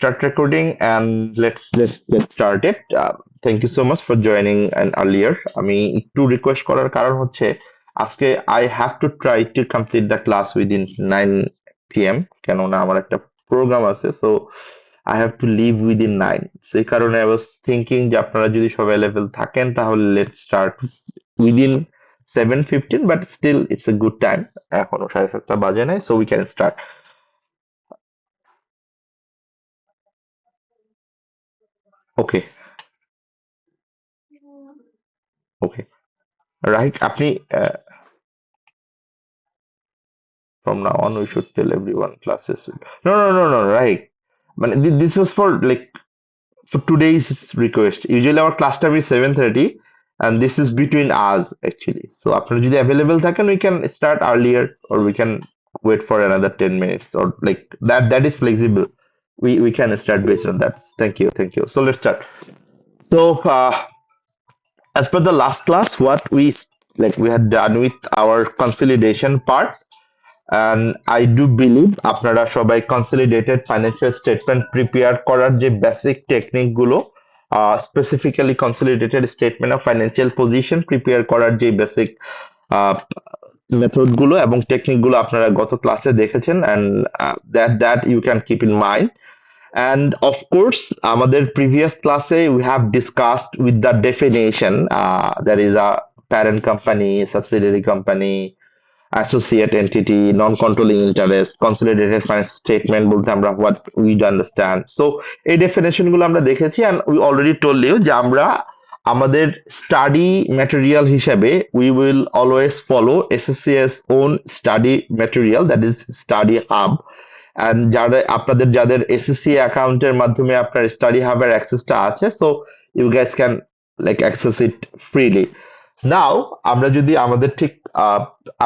start recording and let's get started. Thank you so much for joining an earlier. আমি একটু request করার কারণ হচ্ছে আজকে I have to try to complete the class within 9 p.m. কেননা আমার একটা প্রোগ্রাম আছে, so I have to leave within 9. সেই কারণে I was thinking যে আপনারা যদি সব available থাকেন তাহলে let's start within 7:15, but still it's a good time. এখনো 7:30 বাজে নাই, so we can start. Okay, okay. Right, আপনি from now on we should tell everyone classes. No, right. মানে this was for like for today's request. Usually our class time is 7:30 and this is between us actually. So আপনারা যদি available থাকেন we can start earlier or we can wait for another 10 minutes or like that is flexible. We can start based on that. Thank you. So let's start. So as per the last class, what we had done with our consolidation part, and I do believe আপনারা সবাই consolidated financial statement prepare করার যে basic technique গুলো, specifically consolidated statement of financial position prepare করার যে basic method গুলো এবং technique গুলো আপনারা গত ক্লাসে দেখেছেন, and that you can keep in mind. And of course, আমাদের previous classe we have discussed with the definition. There is a parent company, subsidiary company, associate entity, non-controlling interest, consolidated finance statement বলতে আমরা what we understand. So এই definition গুলো আমরা দেখেছি and we already told you যে আমরা আমাদের study material হিসেবে we will always follow SSCS own study material, that is study hub. And যাদের SSC অ্যাকাউন্টের মাধ্যমে আপনার স্টাডি হাবের অ্যাক্সেসটা আছে, so you guys can like access it freely. নাও আমরা যদি আমাদের ঠিক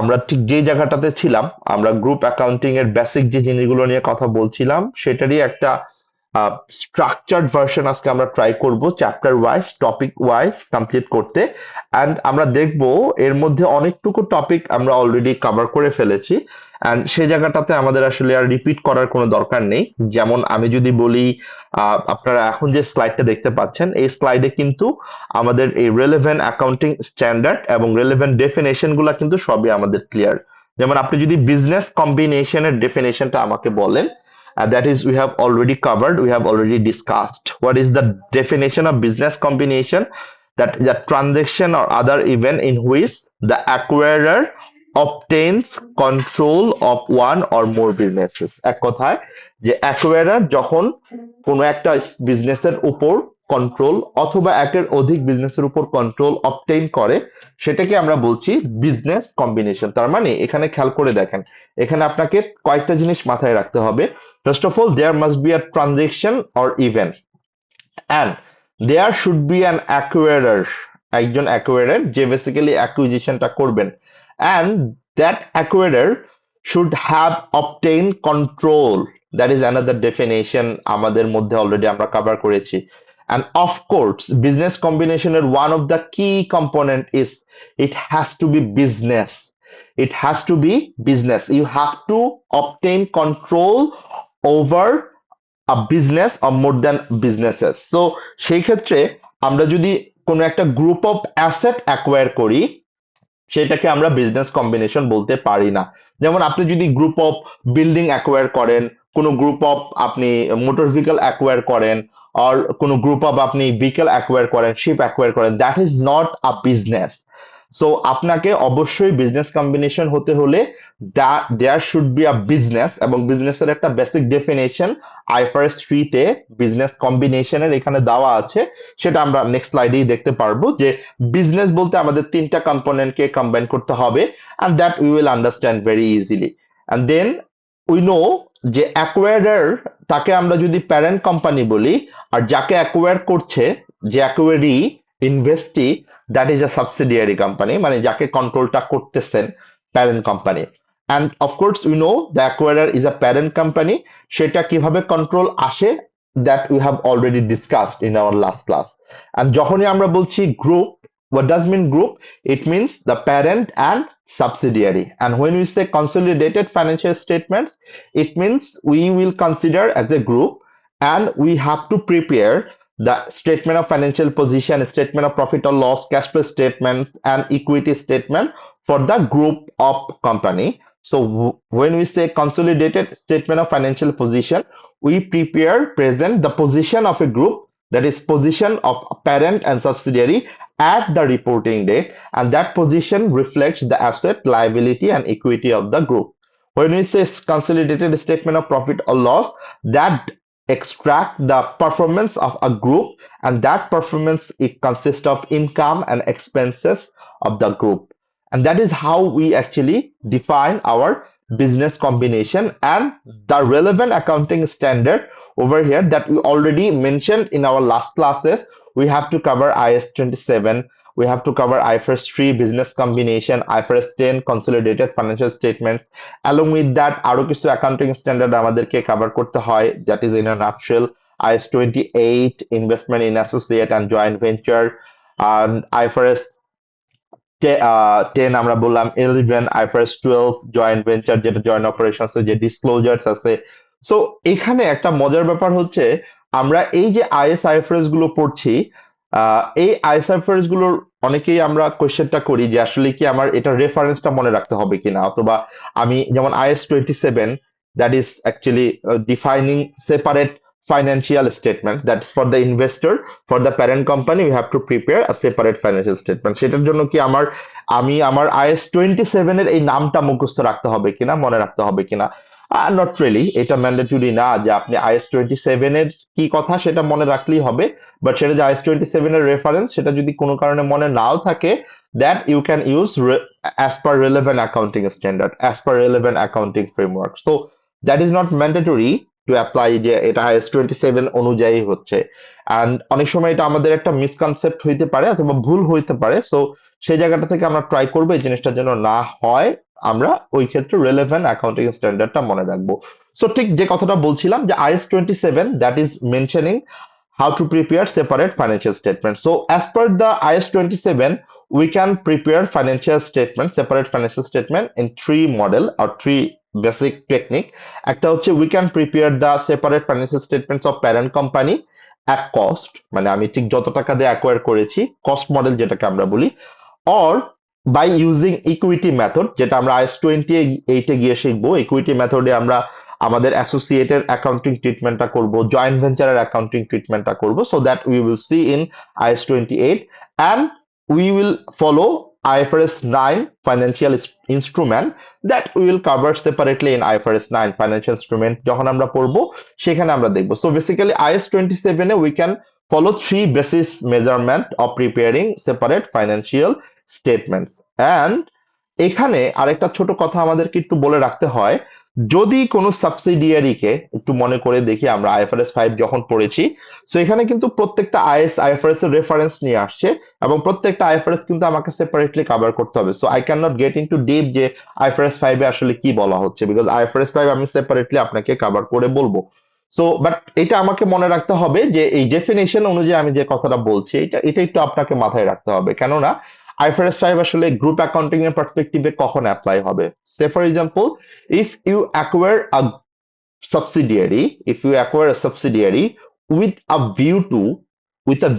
আমরা ঠিক যে জায়গাটাতে ছিলাম, আমরা গ্রুপ অ্যাকাউন্টিং এর বেসিক যে জিনিসগুলো নিয়ে কথা বলছিলাম সেটারই একটা স্ট্রাকচার্ড ভার্সন আজকে আমরা ট্রাই করব chapter wise, topic wise complete করতে। অ্যান্ড আমরা দেখব এর মধ্যে অনেকটুকু টপিক আমরা অলরেডি কভার করে ফেলেছি, অ্যান্ড সেই জায়গাটাতে আমাদের আসলে আর রিপিট করার কোনো দরকার নেই। যেমন আমি যদি বলি, আপনারা এখন যে স্লাইডটা দেখতে পাচ্ছেন এই স্লাইডে কিন্তু আমাদের এই রেলেভেন্ট অ্যাকাউন্টিং স্ট্যান্ডার্ড এবং রেলেভেন্ট ডেফিনেশন গুলা কিন্তু সবই আমাদের ক্লিয়ার। যেমন আপনি যদি বিজনেস কম্বিনেশনের ডেফিনেশনটা আমাকে বলেন, that is we have already covered, we have already discussed what is the definition of business combination, that the transaction or other event in which the acquirer obtains control of one or more businesses. এক কথায় যে acquirer যখন কোনো একটা বিজনেসের উপর control অথবা একের অধিক বিজনেসের উপর কন্ট্রোল অবটেইন করে সেটাকে আমরা বলছি বিজনেস কম্বিনেশন। তার মানে এখানে খেয়াল করে দেখেন, এখানে আপনাকে কয়েকটা জিনিস মাথায় রাখতে হবে। First of all, there must be a transaction or event, and there should be an acquirer, একজন অ্যাকুয়ারার যে বেসিক্যালি অ্যাকুইজিশনটা করবেন, and that acquirer should have obtain control, that is another definition আমাদের মধ্যে অলরেডি আমরা কভার করেছি। And of course, business combination, one of the key component is it has to be business. It has to be business. You have to obtain control over a business or more than businesses. So সেই ক্ষেত্রে আমরা যদি কোনো একটা group of asset acquire করি সেটাকে আমরা business combination বলতে পারি না। যেমন আপনি যদি গ্রুপ অফ বিল্ডিং অ্যাকোয়ার করেন, কোনো গ্রুপ অফ আপনি মোটর ভেহিকল অ্যাকোয়ার করেন, আর কোনো গ্রুপ অফ আপনি ভেহিকল অ্যাকোয়ার করেন, শিপ অ্যাকোয়ার করেন, that is not a business. So আপনাকে অবশ্যই বিজনেস কম্বিনেশন হতে হলে there should be a business, এবং বিজনেসের একটা বেসিক ডেফিনেশন আইফারএস 3 তে বিজনেস কম্বিনেশনের এখানে দেওয়া আছে, সেটা আমরা নেক্সট স্লাইডেই দেখতে পারবো যে বিজনেস বলতে আমাদের তিনটা কম্পোনেন্টকে কম্বাইন করতে হবে, and that we will understand very easily. And then we know যে অ্যাকোয়ারার তাকে আমরা যদি প্যারেন্ট কোম্পানি বলি, আর যাকে অ্যাকোয়ার করছে যে acquiree investee, that is a subsidiary company, মানে যাকে কন্ট্রোলটা করতেছেন parent company. And of course we know the acquirer is a parent company, সেটা কিভাবে কন্ট্রোল আসে that we have already discussed in our last class. And যখনই আমরা বলছি group, what does mean group? It means the parent and subsidiary. And when we say consolidated financial statements, it means we will consider as a group, and we have to prepare the statement of financial position, statement of profit or loss, cash flow statements, and equity statement for the group of company. So when we say consolidated statement of financial position, we present the position of a group, that is position of parent and subsidiary at the reporting date, and that position reflects the asset, liability, and equity of the group. When we say consolidated statement of profit or loss, that extract the performance of a group, and that performance, it consists of income and expenses of the group, and that is how we actually define our business combination. And the relevant accounting standard over here that we already mentioned in our last classes, we have to cover IAS 27, we have to cover IFRS 3 business combination, IFRS 10 consolidated financial statements. Along with that, আরো কিছু accounting standard আমাদেরকে cover করতে হয়, that is in a nutshell IAS 28 investment in associate and joint venture, and IFRS 10 আমরা বললাম, 11 IFRS 12 joint venture, যেটা joint operation আছে, যে ডিসক্লোজারস আছে। সো এখানে একটা মজার ব্যাপার হচ্ছে, আমরা এই যে আইএস আইএফআরএস গুলো পড়ছি, এই আইএস আইএফআরএস গুলোর অনেকেই আমরা কোয়েশ্চেনটা করি যে আসলে কি আমার এটা রেফারেন্সটা মনে রাখতে হবে কিনা, অথবা আমি যেমন IAS 27, that is actually defining separate financial statements, that's for the investor. For the parent company, we have to prepare a separate financial statement. সেটার জন্য কি আমি আমার IAS 27 এর এই নামটা মুখস্থ রাখতে হবে কিনা, মনে রাখতে হবে কিনা? নট রিয়েলি, এটা ম্যান্ডেটরি না যে আপনি IAS 27 এর কি কথা সেটা মনে রাখলেই হবে। বাট সেটা যে IAS 27 এর রেফারেন্স, সেটা যদি কোনো কারণে মনে নাও থাকে, that you can use as per relevant accounting standard, as per relevant accounting framework. So that is not mandatory to apply যে এটা IAS 27 অনুযায়ী হচ্ছে। অ্যান্ড অনেক সময় এটা আমাদের একটা মিসকনসেপ্ট হইতে পারে অথবা ভুল হইতে পারে। সো সেই জায়গাটা থেকে আমরা ট্রাই করবো এই জিনিসটা যেন না হয়, আমরা ওই ক্ষেত্রে রেলেভেন্ট অ্যাকাউন্টিং স্ট্যান্ডার্ডটা মনে রাখবো। সো ঠিক যে কথাটা বলছিলাম যে IAS 27, that is mentioning how to prepare separate financial statements. So as per the IAS 27, we can prepare financial statement, separate financial statement in three model or three basic technique. একটা হচ্ছে we can prepare the separate financial statements of parent company at cost, মানে আমি ঠিক যত টাকা দিয়ে acquire করেছি, cost model যেটাকে আমরা বলি, or by using equity method, যেটা আমরা IAS 28 এ গিয়ে শিখবো। ইকুইটি মেথডে আমরা আমাদের অ্যাসোসিয়েটের অ্যাকাউন্টিং ট্রিটমেন্টটা করব, জয়েন্ট ভেঞ্চারের অ্যাকাউন্টিং ট্রিটমেন্টটা করব, so that we will see in IAS 28, and we will follow IFRS 9 financial instrument, that we will cover separately in IFRS 9 financial instrument যখন আমরা পড়বো সেখানে আমরা দেখব। So basically IAS 27 A we can follow three basis measurement of preparing separate financial statements. And এখানে আরেকটা ছোট কথা আমাদেরকে একটু বলে রাখতে হয়, যদি কোনো সাবসিডিয়ারিকে একটু মনে করে দেখি, আমরা IFRS 5 যখন পড়েছি, সো এখানে কিন্তু প্রত্যেকটা IFRS এর রেফারেন্স নিয়ে আসছে, এবং প্রত্যেকটা IFRS কিন্তু আমাকে সেপারেটলি কভার করতে হবে। So I can not get into deep যে IFRS 5 এ আসলে কি বলা হচ্ছে, বিকজ IFRS 5 আমি সেপারেটলি আপনাকে কভার করে বলবো। সো বাট এটা আমাকে মনে রাখতে হবে যে এই ডেফিনেশন অনুযায়ী আমি যে কথাটা বলছি, এটা একটু আপনাকে মাথায় রাখতে হবে, কেননা IFRS 5 আসলে গ্রুপ অ্যাকাউন্টিং এর পার্সপেক্টিভে কখন অ্যাপ্লাই হবে। Say for example, if you acquire a subsidiary with a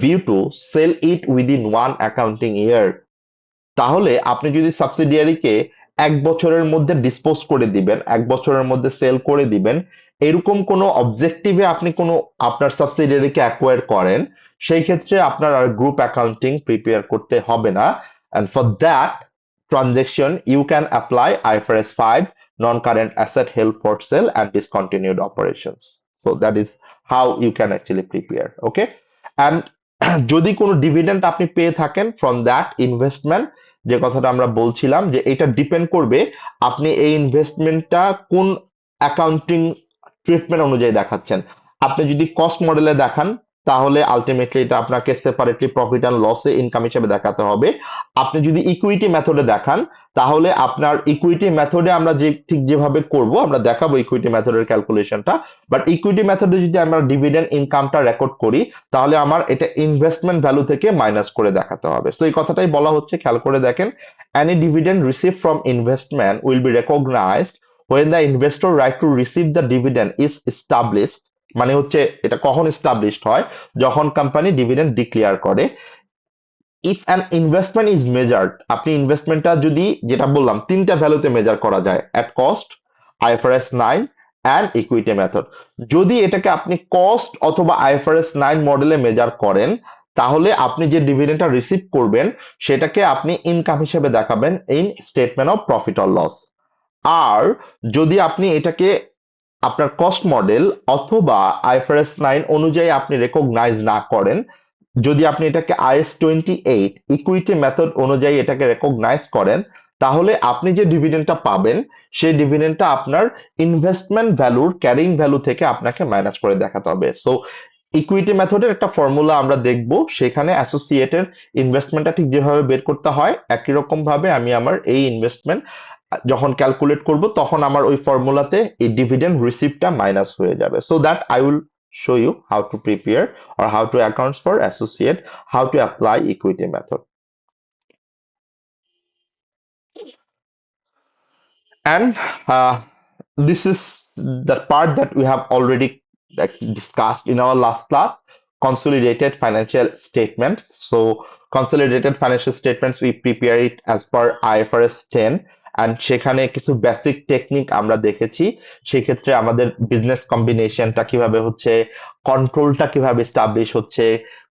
view to sell it within one accounting year, তাহলে আপনি যদি সাবসিডিয়ারিকে 1 বছরের মধ্যে ডিসপোজ করে দিবেন, 1 বছরের মধ্যে সেল করে দিবেন, এরকম কোনো অবজেক্টিভে আপনি কোনো আপনার সাবসিডিয়ারিকে অ্যাকোয়ার করেন, সেই ক্ষেত্রে আপনার আর গ্রুপ অ্যাকাউন্টিং প্রিপেয়ার করতে হবে না। and for that transaction you can apply IFRS 5 non-current asset held for sale and discontinued operations. So that is how you can actually prepare. Okay, and যদি কোনো ডিভিডেন্ড আপনি পেয়ে থাকেন ফ্রম দ্যাট ইনভেস্টমেন্ট, যে কথাটা আমরা বলছিলাম যে এটা ডিপেন্ড করবে আপনি এই ইনভেস্টমেন্টটা কোন অ্যাকাউন্টিং ট্রিটমেন্ট অনুযায়ী দেখাচ্ছেন। আপনি যদি কস্ট মডেলে দেখান, তাহলে আলটিমেটলি এটা আপনাকে সেপারেটলি প্রফিট অ্যান্ড লসে ইনকাম হিসেবে দেখাতে হবে। আপনি যদি ইকুইটি মেথডে দেখান, তাহলে আপনার ইকুইটি মেথডে আমরা যে ঠিক যেভাবে করব, আমরা দেখাবো ইকুইটি মেথডের ক্যালকুলেশনটা। বাট ইকুইটি মেথডে যদি আমরা ডিভিডেন্ড ইনকামটা রেকর্ড করি, তাহলে আমার এটা ইনভেস্টমেন্ট ভ্যালু থেকে মাইনাস করে দেখাতে হবে। সো এই কথাটাই বলা হচ্ছে, খেয়াল করে দেখেন, any dividend received from investment will be recognized when the investor right to receive the dividend is established মানে হচ্ছে এটা কখন এস্টাবলিশড হয়, যখন কোম্পানি ডিভিডেন্ড ডিক্লেয়ার করে। If an investment is measured, আপনি ইনভেস্টমেন্টটা যদি, যেটা বললাম তিনটা ভ্যালুতে মেজার করা যায়, at cost, IFRS 9 and equity method. যদি এটাকে আপনি কস্ট অথবা আইএফআরএস 9 মডেলে মেজার করেন, তাহলে আপনি যে ডিভিডেন্ডটা রিসিভ করবেন সেটাকে আপনি ইনকাম হিসেবে দেখাবেন in statement of profit or loss. আর যদি আপনি এটাকে আপনার কস্ট মডেল অথবা আইএফআরএস 9 অনুযায়ী আপনি রেকগনাইজ না করেন, যদি আপনি এটাকে IS 28 ইকুইটি মেথড অনুযায়ী এটাকে রেকগনাইজ করেন, তাহলে আপনি যে ডিভিডেন্ডটা পাবেন সেই ডিভিডেন্ডটা আপনার ইনভেস্টমেন্ট ভ্যালুর ক্যারিং ভ্যালু থেকে আপনাকে মাইনাস করে দেখাতে হবে। সো ইকুইটি মেথডের একটা ফর্মুলা আমরা দেখব, সেখানে অ্যাসোসিয়েটেড ইনভেস্টমেন্টটা ঠিক যেভাবে বের করতে হয় একই রকম ভাবে আমি আমার এই ইনভেস্টমেন্ট যখন ক্যালকুলেট করব তখন আমার ওই ফর্মুলাতে এই ডিভিডেন্ড রিসিপ্টটা মাইনাস হয়ে যাবে। So that I will show you how to prepare or how to account for associate, how to apply equity method. And this is the part that we have already discussed in our last class, consolidated financial statements. So consolidated financial statements, we prepare it as per IFRS 10, and সেখানে কিছু basic technique আমরা দেখেছি। সেক্ষেত্রে আমাদের business কম্বিনেশনটা কিভাবে হচ্ছে, কন্ট্রোলটা কিভাবে এস্টাবলিশ হচ্ছে,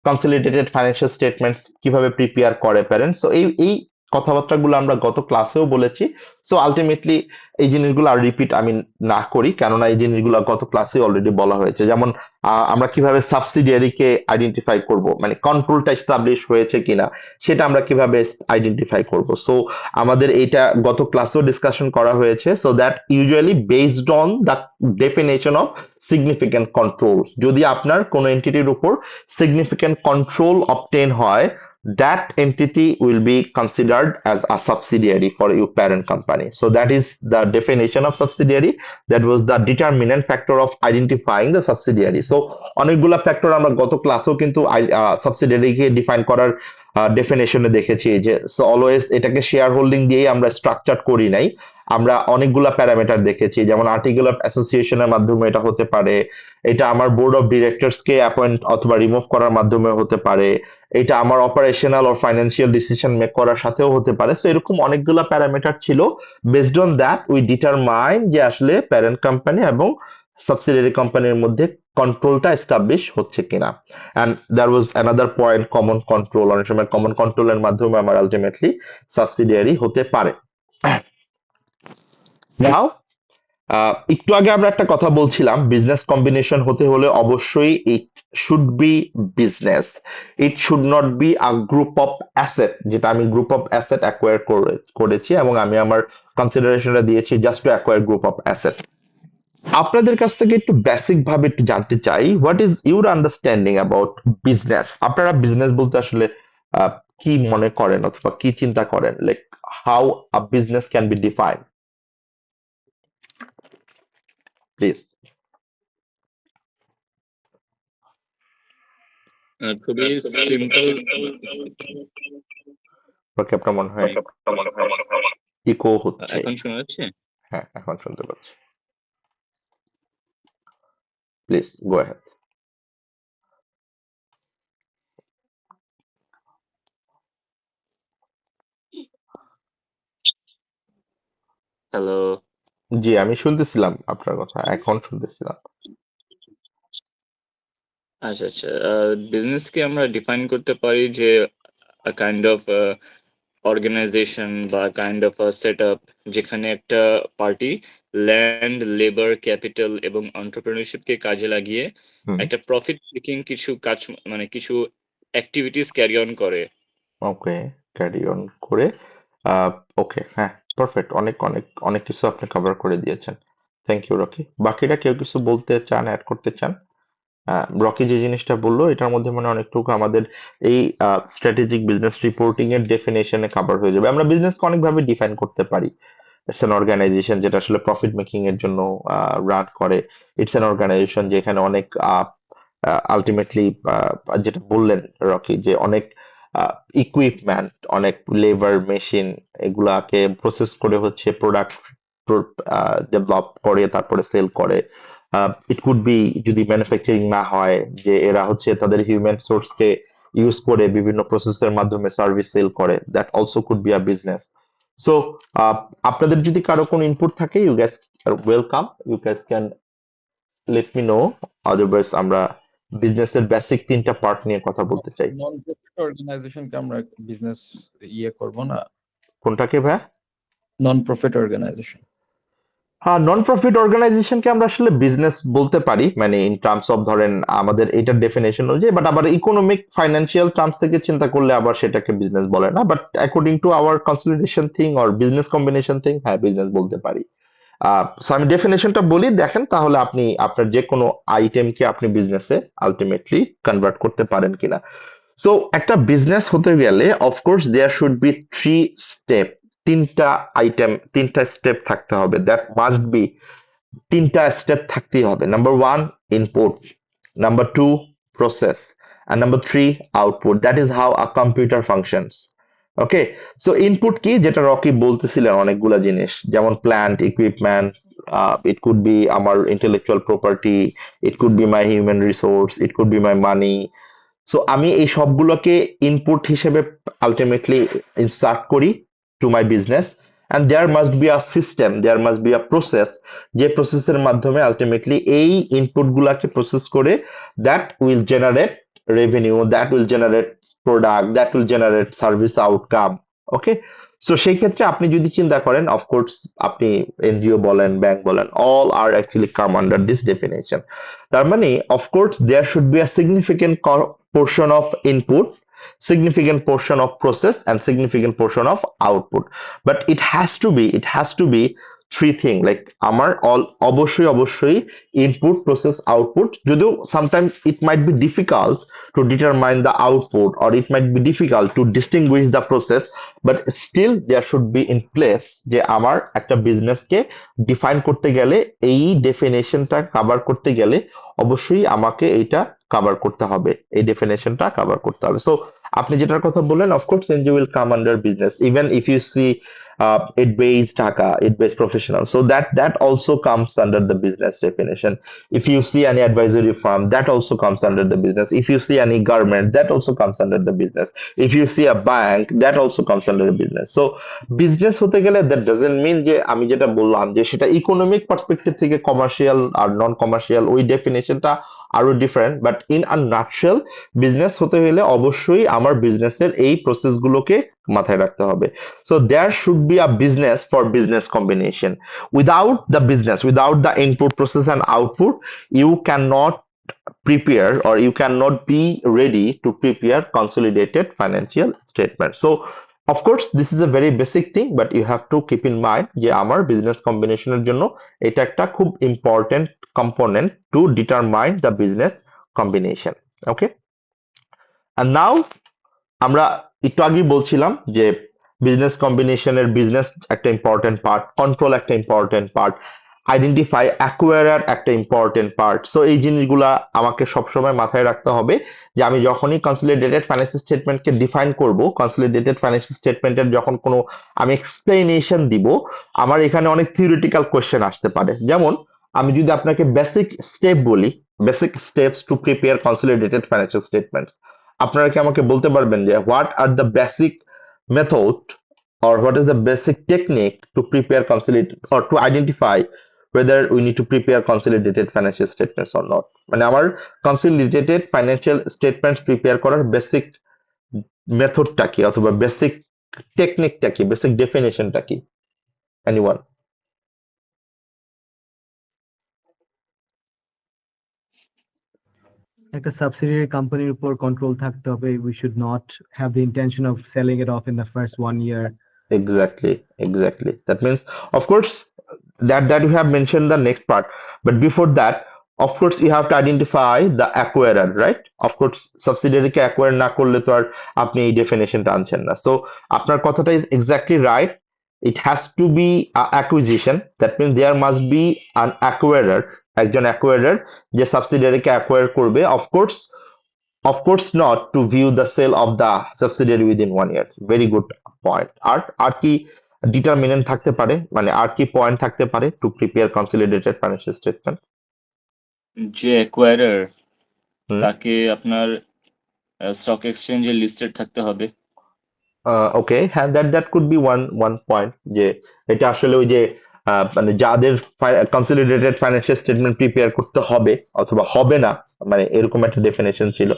কনসলিডেটেড ফাইন্যান্সিয়াল স্টেটমেন্টস কিভাবে প্রিপেয়ার করে প্যারেন্টস। সো এই কথাবার্তাগুলো আমরা গত ক্লাসেও বলেছি। সো আলটিমেটলি এই জিনিসগুলো আর রিপিট আমি না করি, কেননা এই জিনিসগুলো গত ক্লাসে অলরেডি বলা হয়েছে। যেমন আমরা কিভাবে সাবসিডিয়ারিকে আইডেন্টিফাই করব, মানে কন্ট্রোলটা এস্টাবলিশ হয়েছে কিনা সেটা আমরা কিভাবে আইডেন্টিফাই করব। সো আমাদের এইটা গত ক্লাসেও ডিসকাশন করা হয়েছে। So that usually based on the definition of significant control, যদি আপনার কোনো এন্টিটির উপর সিগনিফিক্যান্ট কন্ট্রোল অবটেন হয়, that entity will be considered as a subsidiary for your parent company. So that is the definition of subsidiary. That was the determinant factor of identifying the subsidiary. So অনেকগুলা factor আমরা গত ক্লাসেও কিন্তু subsidiary কে define করার ডেফিনেশনে দেখেছি, যে always এটাকে share holding দিয়েই আমরা স্ট্রাকচার করি নাই, আমরা অনেকগুলা প্যারামিটার দেখেছি। যেমন আর্টিকেল অফ অ্যাসোসিয়েশনের মাধ্যমে এটা হতে পারে, এটা আমার board of directors K appoint অথবা রিমুভ করার মাধ্যমে হতে পারে, এটা আমার অপারেশনাল ও ফাইন্যান্সিয়াল ডিসিশন মেক করার সাথেও হতে পারে। সো এরকম অনেকগুলো প্যারামিটার ছিল। Based on that we determine যে আসলে প্যারেন্ট কোম্পানি এবং সাবসিডিয়ারি কোম্পানির মধ্যে কন্ট্রোলটা এস্টাবলিশ হচ্ছে কিনা। And there was another point, common control. অনেক সময় কমন কন্ট্রোলের মাধ্যমে আমার আলটিমেটলি সাবসিডিয়ারি হতে পারে। নাও একটু আগে আমরা একটা কথা বলছিলাম, বিজনেস কম্বিনেশন হতে হলে অবশ্যই it should be business, it should not be a group of asset, যেটা আমি গ্রুপ অফ অ্যাসেট অ্যাকোয়ার করেছি এবং আমি আমার কনসিডারেশনটা দিয়েছি just to acquire group of asset. আপনাদের কাছ থেকে একটু বেসিক ভাবে একটু জানতে চাই, what is your understanding about business? আপনারা বিজনেস বলতে আসলে কি মনে করেন অথবা কি চিন্তা করেন, like how a business can be defined, please. খুবই সিম্পল। ওকে, আপনার মনে হয় ইকো হচ্ছে। এখন শোনা যাচ্ছে? হ্যাঁ, এখন শুনতে পাচ্ছি। Please go ahead. হ্যালো। জি, আমি শুনতেছিলাম আপনার কথা, এখন শুনতেছিলাম। আচ্ছা আচ্ছা, বিজনেসকে আমরা ডিফাইন করতে পারি যে কাইন্ড অফ অর্গানাইজেশন বা কাইন্ড অফ সেট আপ, যেখানে একটা পার্টি ল্যান্ড, লেবার, ক্যাপিটাল এবং এন্টারপ্রেনিউরশিপকে কাজে লাগিয়ে একটা প্রফিট মেকিং কিছু কাজ, মানে কিছু অ্যাক্টিভিটিস ক্যারি অন করে। ওকে, ক্যারি অন করে। ওকে, হ্যাঁ, পারফেক্ট। অনেক অনেক অনেক কিছু আপনি কভার করে দিয়েছেন। Thank you Rocky. বাকিরা কেউ কিছু বলতে চান, অ্যাড করতে চান? রকি যে জিনিসটা বললো এটার মধ্যে মানে অনেকটুকু আমাদের এই স্ট্র্যাটেজিক বিজনেস রিপোর্টিং এর ডেফিনেশনে কভার হয়ে যাবে। আমরা বিজনেসকে অনেকভাবে ডিফাইন করতে পারি। ইটস অ্যান অর্গানাইজেশন যেটা আসলে প্রফিট মেকিং এর জন্য রান করে। ইটস অ্যান অর্গানাইজেশন যেখানে অনেক আলটিমেটলি যেটা বললেন রকি, যে অনেক ইকুইপমেন্ট, অনেক লেবার, মেশিন, এগুলাকে প্রসেস করে হচ্ছে প্রোডাক্ট ডেভেলপ করে তারপরে সেল করে। ইট কুড বি যদি ম্যানুফ্যাকচারিং না হয়, যে এরা হচ্ছে তাদের হিউম্যান সোর্সকে ইউজ করে বিভিন্ন প্রসেসের মাধ্যমে সার্ভিস সেল করে, that also could be a business. So আপনাদের যদি কারো কোনো ইনপুট থাকে, you guys are welcome, you guys can let me know. Otherwise আমরা বিজনেসের বেসিক 3টা পার্ট নিয়ে কথা বলতে চাই। নন প্রফিট অর্গানাইজেশনকে আমরা বিজনেস করব না? কোনটাকে ভাই? Non profit organisation. হ্যাঁ, নন প্রফিট অর্গানাইজেশনকে আমরা আসলে বিজনেস বলতে পারি, মানে ইন টার্মস অফ ধরেন আমাদের এটার ডেফিনেশন অনুযায়ী, বাট আবার ইকোনমিক ফাইন্যান্সিয়াল টার্মস থেকে চিন্তা করলে আবার সেটাকে বিজনেস বলে না, but according to our consolidation thing or business combination thing, হ্যাঁ বিজনেস বলতে পারি। সো আমি ডেফিনেশনটা বলি, দেখেন তাহলে আপনি আপনার যে কোনো আইটেমকে আপনি বিজনেসে আলটিমেটলি কনভার্ট করতে পারেন কিনা। সো একটা বিজনেস হতে গেলে of course there should be three step, তিনটা আইটেম, তিনটা স্টেপ থাকতে হবে, দ্যাট মাস্ট বি, তিনটা স্টেপ থাকতেই হবে। Number one, input; number two, process; and number three, output. That is how a computer functions. Okay, so input কি, যেটা রকি বলতেছিলেন অনেকগুলা জিনিস, যেমন plant, equipment, it could be আমার intellectual property, it could be my human resource, it could be my money. So আমি এই সবগুলোকে ইনপুট হিসেবে আলটিমেটলি ইনসার্ট করি to my business, and there must be a system, there must be a process, যে প্রসেসের মাধ্যমে ultimately এই input গুলাকে প্রসেস করে that will generate revenue, that will generate product, that will generate service outcome. Okay, so সেই ক্ষেত্রে আপনি যদি চিন্তা করেন, অফকোর্স আপনি এনজিও বলেন, ব্যাংক বলেন, all are actually come under this definition. তার মানে of course there should be a significant portion of input, significant portion of process, and significant portion of output. But it has to be three thing, like আমার অবশ্যই input, process, output, যদিও sometimes it might be difficult to determine the output, or it might be difficult to distinguish the process, but still there should be in place যে আমার একটা বিজনেসকে define করতে গেলে, এই ডেফিনেশনটা cover করতে গেলে অবশ্যই আমাকে এইটা কভার করতে হবে, এই ডেফিনেশনটা কভার করতে হবে। সো আপনি যেটার কথা বললেন, of course NGO will come under business, even if you see it based Dhaka, it based professional, so that also comes under the business definition. If you see any advisory firm, that also comes under the business. If you see any garment, that also comes under the business. If you see a bank, that also comes under the business. So business হতে গেলে that doesn't mean যে আমি যেটা বললাম যে সেটা economic perspective থেকে commercial আর নন commercial, ওই ডেফিনেশনটা আরো different, but in a nutshell business হতে হলে অবশ্যই আমার বিজনেসের এই প্রসেসগুলোকে মাথায় রাখতে হবে। So there should be a business for business combination. Without the business, without the input, process and output, you cannot prepare, or you cannot be ready to prepare consolidated financial statement. So of course this is a very basic thing, but you have to keep in mind যে আমার business কম্বিনেশনের জন্য এটা একটা খুব important component to determine the business combination. Okay, and now আমরা একটু আগেই বলছিলাম যে বিজনেস কম্বিনেশনের বিজনেস একটা ইম্পর্টেন্ট পার্ট, কন্ট্রোল একটা ইম্পর্টেন্ট পার্ট, আইডেন্টিফাই, অ্যাকোয়ারার একটা ইম্পর্টেন্ট পার্ট। সো এই জিনিসগুলা আমাকে সবসময় মাথায় রাখতে হবে যে আমি যখনই কনসলিডেটেড ফাইন্যান্সিয়াল স্টেটমেন্টকে ডিফাইন করব, কনসলিডেটেড ফাইন্যান্সিয়াল স্টেটমেন্টের যখন কোনো আমি এক্সপ্লেনেশন দিব, আমার এখানে অনেক থিওরিটিক্যাল কোয়েশ্চেন আসতে পারে। যেমন আমি যদি আপনাকে বেসিক স্টেপ বলি, basic steps to prepare consolidated financial statements, আপনারা কি আমাকে বলতে পারবেন যে what are the basic method, or what is the basic technique to prepare consolidate, or to identify whether we need to prepare consolidated financial statements or not? মানে আমার consolidated financial statements prepare করার basic মেথডটা কি, অথবা basic টেকনিকটা কি, basic ডেফিনেশনটা কি? Anyone? একটা subsidiary কোম্পানির উপর কন্ট্রোল থাকতে হবে। We should not have the intention of selling it off in the first 1 year. Exactly. That means, of course, that you have mentioned the next part, but before that, of course, you have to identify the acquirer, right? Of course, subsidiary K acquire না করলে তো আর আপনি এই ডেফিনেশনটা আনছেন না। So আপনার কথাটা is exactly right. It has to be a acquisition. That means there must be an acquirer, একজন acquirer যে সাবসিডিয়ারি কে acquire করবে। Of course not to view the sale of the subsidiary within 1 year. Very good point. আর কি determinant থাকতে পারে, মানে আর কি point থাকতে পারে two prepare consolidated financial statement? যে অ্যাকোয়ারার হুম। তাকে আপনার স্টক এক্সচেঞ্জে লিস্টেড থাকতে হবে। ওকে, হ্যাঁ, that could be one point, যে এটা আসলে ওই যে মানে যাদের কনসলিডেটেড ফাইন্যান্সিয়াল স্টেটমেন্ট প্রিপেয়ার করতে হবে অথবা হবে না, মানে এরকম একটা ডেফিনেশন ছিল।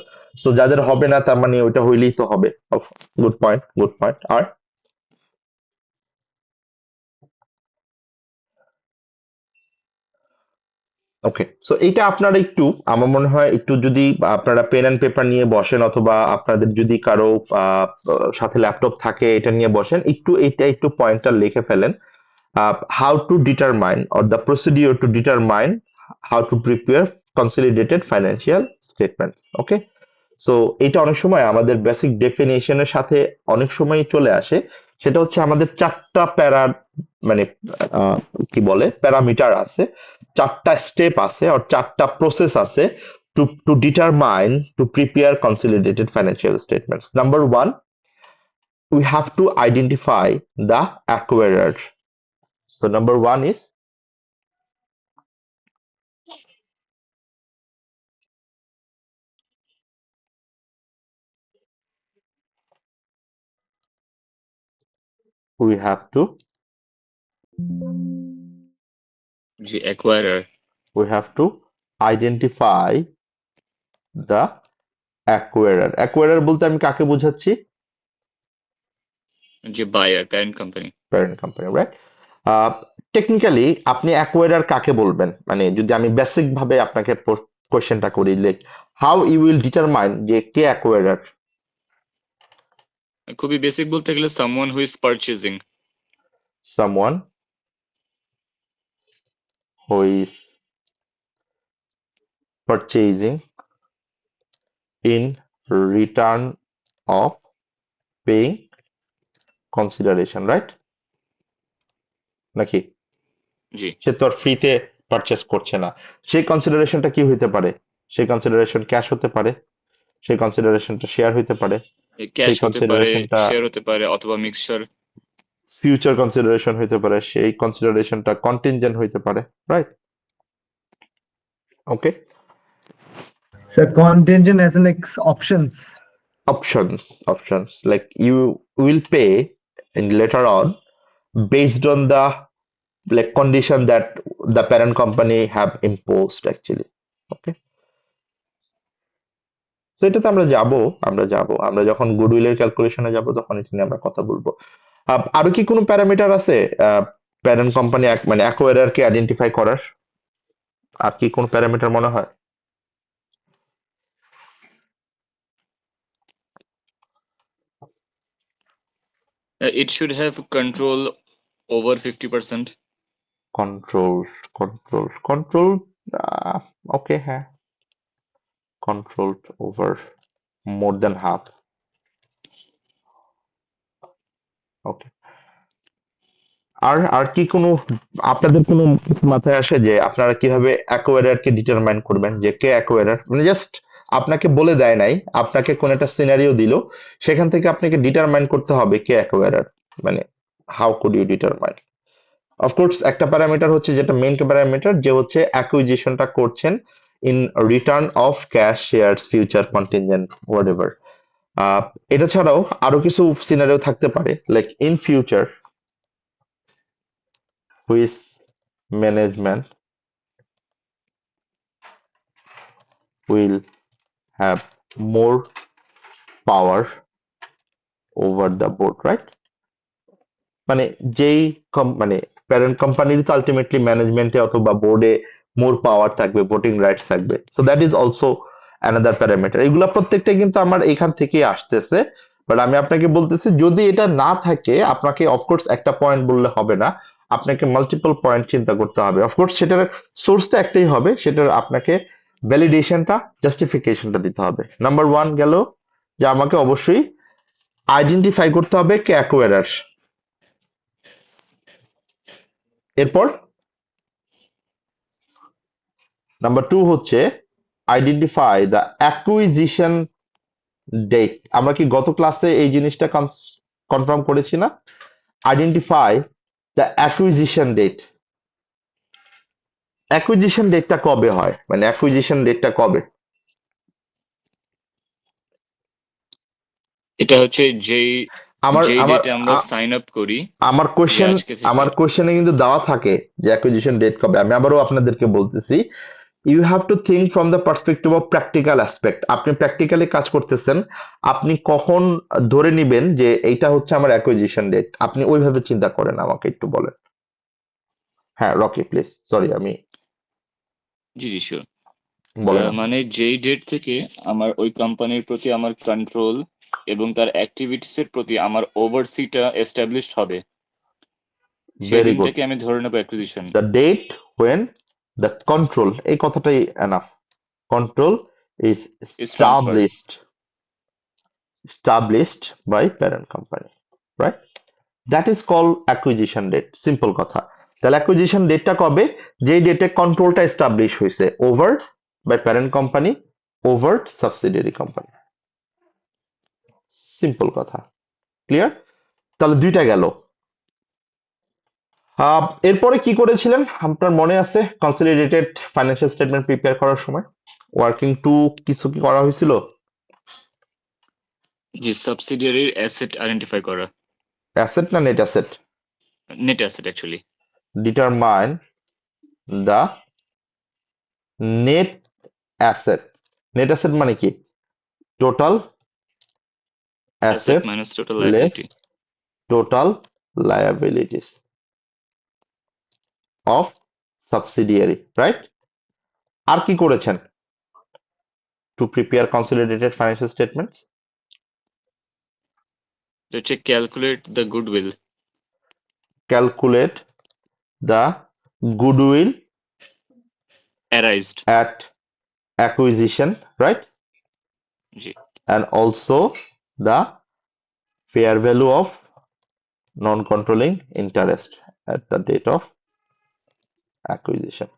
সো যাদের হবে না তার মানে ওইটা হইলেই তো হবে। Good point, good point. আর ওকে, সো এইটা আপনারা একটু, আমার মনে হয় একটু যদি আপনারা পেন অ্যান্ড পেপার নিয়ে বসেন অথবা আপনাদের যদি কারো সাথে ল্যাপটপ থাকে এটা নিয়ে বসেন, একটু এটা একটু পয়েন্টটা লিখে ফেলেন। How to determine, or the procedure to determine how to prepare consolidated financial statements. Okay, so এটা অনেক সময় আমাদের বেসিক ডেফিনেশনের সাথে অনেক সময় চলে আসে। সেটা হচ্ছে আমাদের চারটা মানে আহ, কি বলে প্যারামিটার আছে, চারটা স্টেপ আছে, আর চারটা প্রসেস আছে to determine two prepare consolidated financial statements. Number one, we have to identify the acquirer. So number one is we have to যে অ্যাকোয়ারার we have to identify the acquirer. Acquirer বলতে আমি কাকে বোঝাচ্ছি? যে buyer parent company. Parent company, right? Technically আপনি acquirer কাকে বলবেন, মানে যদি আমি বেসিক ভাবে আপনাকে কোশ্চেনটা করি, like how you will determine যে কে acquirer? খুবই বেসিক বলতে গেলে someone who is purchasing. Someone who is purchasing in return of paying consideration, right? নাকি জি, সে তো আর ফ্রিতে পারচেস করছে না। সেই কনসিডারেশনটা কি হইতে পারে? সেই কনসিডারেশন ক্যাশ হতে পারে, সেই কনসিডারেশনটা শেয়ার হইতে পারে, ক্যাশ সেই হতে পারে, কনসিডারেশনটা শেয়ার হতে পারে অথবা মিক্সচার। ফিউচার কনসিডারেশন হইতে পারে, সেই কনসিডারেশনটা কন্টিনজেন্ট হইতে পারে, right? Okay, So contingent as an options. options like you will pay in later on based on the like condition that the parent company have imposed actually. Okay, তো এটাতে আমরা যখন গুডউইলের ক্যালকুলেশনে যাব তখন এটা নিয়ে আমরা কথা বলবো। আরো কি কোনো প্যারামিটার আছে প্যারেন্ট কোম্পানি মানে অ্যাকোয়ারার কে আইডেন্টিফাই করার? আর কি কোনো প্যারামিটার মনে হয়? It should have control over 50%। Control, control, okay, হ্যাঁ, control over more than half. Okay, আর আর কি কোনো আপনাদের কোনো মাথায় আসে যে আপনারা কিভাবে অ্যাকোয়ারার কে ডিটারমাইন করবেন যে কে অ্যাকোয়ারার? মানে জাস্ট আপনাকে বলে দেয় নাই, আপনাকে কোন একটা সিনারিও দিল, সেখান থেকে আপনাকে ডিটারমাইন করতে হবে কে অ্যাকোয়ারার, মানে how could you determine? Of course একটা প্যারামিটার হচ্ছে যেটা মেইন প্যারামিটার, যে হচ্ছে অ্যাকুইজিশনটা করছেন in return of cash, shares, future contingent, whatever. এটা ছাড়াও আরো কিছু সিনারিও থাকতে পারে, like in future which management will have more power over the board, right? মানে যেই মানে প্যারেন্ট কোম্পানির তো আলটিমেটলি ম্যানেজমেন্টে অথবা বোর্ডে মোর পাওয়ার থাকবে, ভোটিং রাইটস থাকবে, so that is also another parameter. এগুলা প্রত্যেকটা কিন্তু আমার এখান থেকেই আসতেছে, বাট আমি আপনাকে বলতেছি যদি এটা না থাকে আপনাকে অফকোর্স একটা পয়েন্ট বললে হবে না, আপনাকে মাল্টিপল পয়েন্ট চিন্তা করতে হবে। অফকোর্স সেটার সোর্সটা একটাই হবে, সেটার আপনাকে ভ্যালিডেশনটা, জাস্টিফিকেশনটা দিতে হবে। নাম্বার ওয়ান গেল যে আমাকে অবশ্যই আইডেন্টিফাই করতে হবে কে অ্যাকোয়ারার। এরপর নাম্বার টু হচ্ছে আইডেন্টিফাই দ্য অ্যাকুইজিশন ডেট। আমরা কি গত ক্লাসে এই জিনিসটা কনফার্ম করেছি না? Identify the acquisition date. Acquisition ডেটটা কবে হয়, মানে অ্যাকুইজিশন ডেটটা কবে? এটা হচ্ছে যেই আমার যেই আমার ডেটে আমরা আ- সাইন আপ করি, আমার যে কোশ্চেন আজকে থেকে। আমার কোশ্চেনে কিন্তু দেওয়া থাকে যে অ্যাকুইজিশন ডেট কবে। আমি আবারও আপনাদেরকে বলতেছি, you have to think from the perspective of practical aspect. আপনি প্র্যাকটিক্যালি কাজ করতেছেন, আপনি কখন ধরে নিবেন যে এইটা হচ্ছে আমার অ্যাকুইজিশন ডেট, আপনি ওইভাবে চিন্তা করেন, আমাকে একটু বলেন। হ্যাঁ রকি প্লিজ, সরি আমি জি জি শিওর। বলেন আপনি। মানে যেই ডেট থেকে আমার ওই কোম্পানির প্রতি আমার কন্ট্রোল এবং তার অ্যাক্টিভিটিস এর প্রতি আমার ওভারসিটা এস্টাবলিশড হবে, সেই ভেরি গুড। দিনটাকে আমি ধরে নেবো acquisition. The date when the control, এই কথাটাই enough, control is is transferred. established by parent company, right? That is called acquisition date, simple কথা। তাহলে acquisition ডেটটা কবে? যেই ডেটে কন্ট্রোলটা এস্টাবলিশ হয়েছে over by parent company over subsidiary company, simple কথা, ক্লিয়ার? তাহলে দুইটা গেল। এরপরে কি করেছিলেন আপনার মনে আছে? কনসলিডেটেড ফাইন্যান্সিয়াল স্টেটমেন্ট প্রিপেয়ার করার সময় ওয়ার্কিং টু কিছু কি করা হয়েছিল? জি, সাবসিডিয়ারির অ্যাসেট আইডেন্টিফাই করা। অ্যাসেট না net asset? Net asset actually. Determine the net asset. Net asset মানে কি? Total asset asset minus total less liability. Total liabilities of subsidiary, right? আর কি করেছেন to prepare consolidated financial statements? হচ্ছে calculate the goodwill. Calculate the goodwill arised. at acquisition, right? জি। And also the fair value of non-controlling interest at the date of acquisition.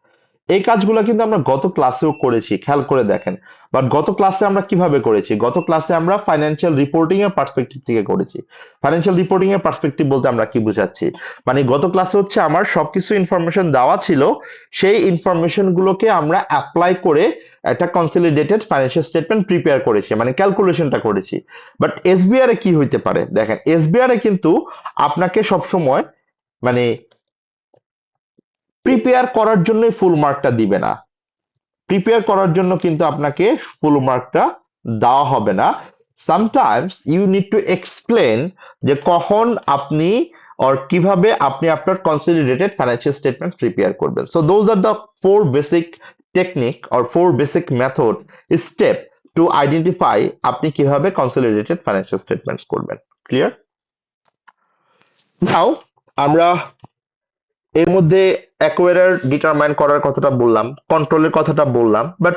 এই কাজগুলো কিন্তু আমরা গত ক্লাসেও করেছি, খেয়াল করে দেখেন। বাট গত ক্লাসে আমরা কিভাবে করেছি? গত ক্লাসে আমরা ফাইন্যান্সিয়াল রিপোর্টিং এর পার্সপেক্টিভ থেকে করেছি। ফাইন্যান্সিয়াল রিপোর্টিং এর পার্সপেক্টিভ বলতে আমরা কি বুঝাচ্ছি? মানে গত ক্লাসে হচ্ছে আমার সবকিছু ইনফরমেশন দেওয়া ছিল, সেই ইনফরমেশন গুলোকে আমরা অ্যাপ্লাই করে একটা কনসলিডেটেড ফাইন্যান্সিয়াল স্টেটমেন্ট প্রিপেয়ার করেছি, মানে ক্যালকুলেশনটা করেছি। বাট এসবিআর এ কি হইতে পারে? দেখেন এসবিআর এ কিন্তু আপনাকে সবসময় মানে প্রিপেয়ার করার জন্য ফুল মার্কটা দিবে না, প্রিপেয়ার করার জন্য কিন্তু আপনাকে ফুল মার্কটা দেওয়া হবে না। Sometimes you need to explain যে কখন আপনি or কিভাবে আপনি আপনার কনসলিডেটেড ফাইন্যান্সিয়াল স্টেটমেন্ট প্রিপেয়ার করবেন। So those are the four basic technique or four basic method step to identify আপনি কিভাবে কনসলিডেটেড ফাইন্যান্সিয়াল স্টেটমেন্টস করবেন। ক্লিয়ার? নাও আমরা এর মধ্যে অ্যাকোয়ারার ডিটারমাইন করার কথাটা বললাম, কন্ট্রোলের কথাটা বললাম, বাট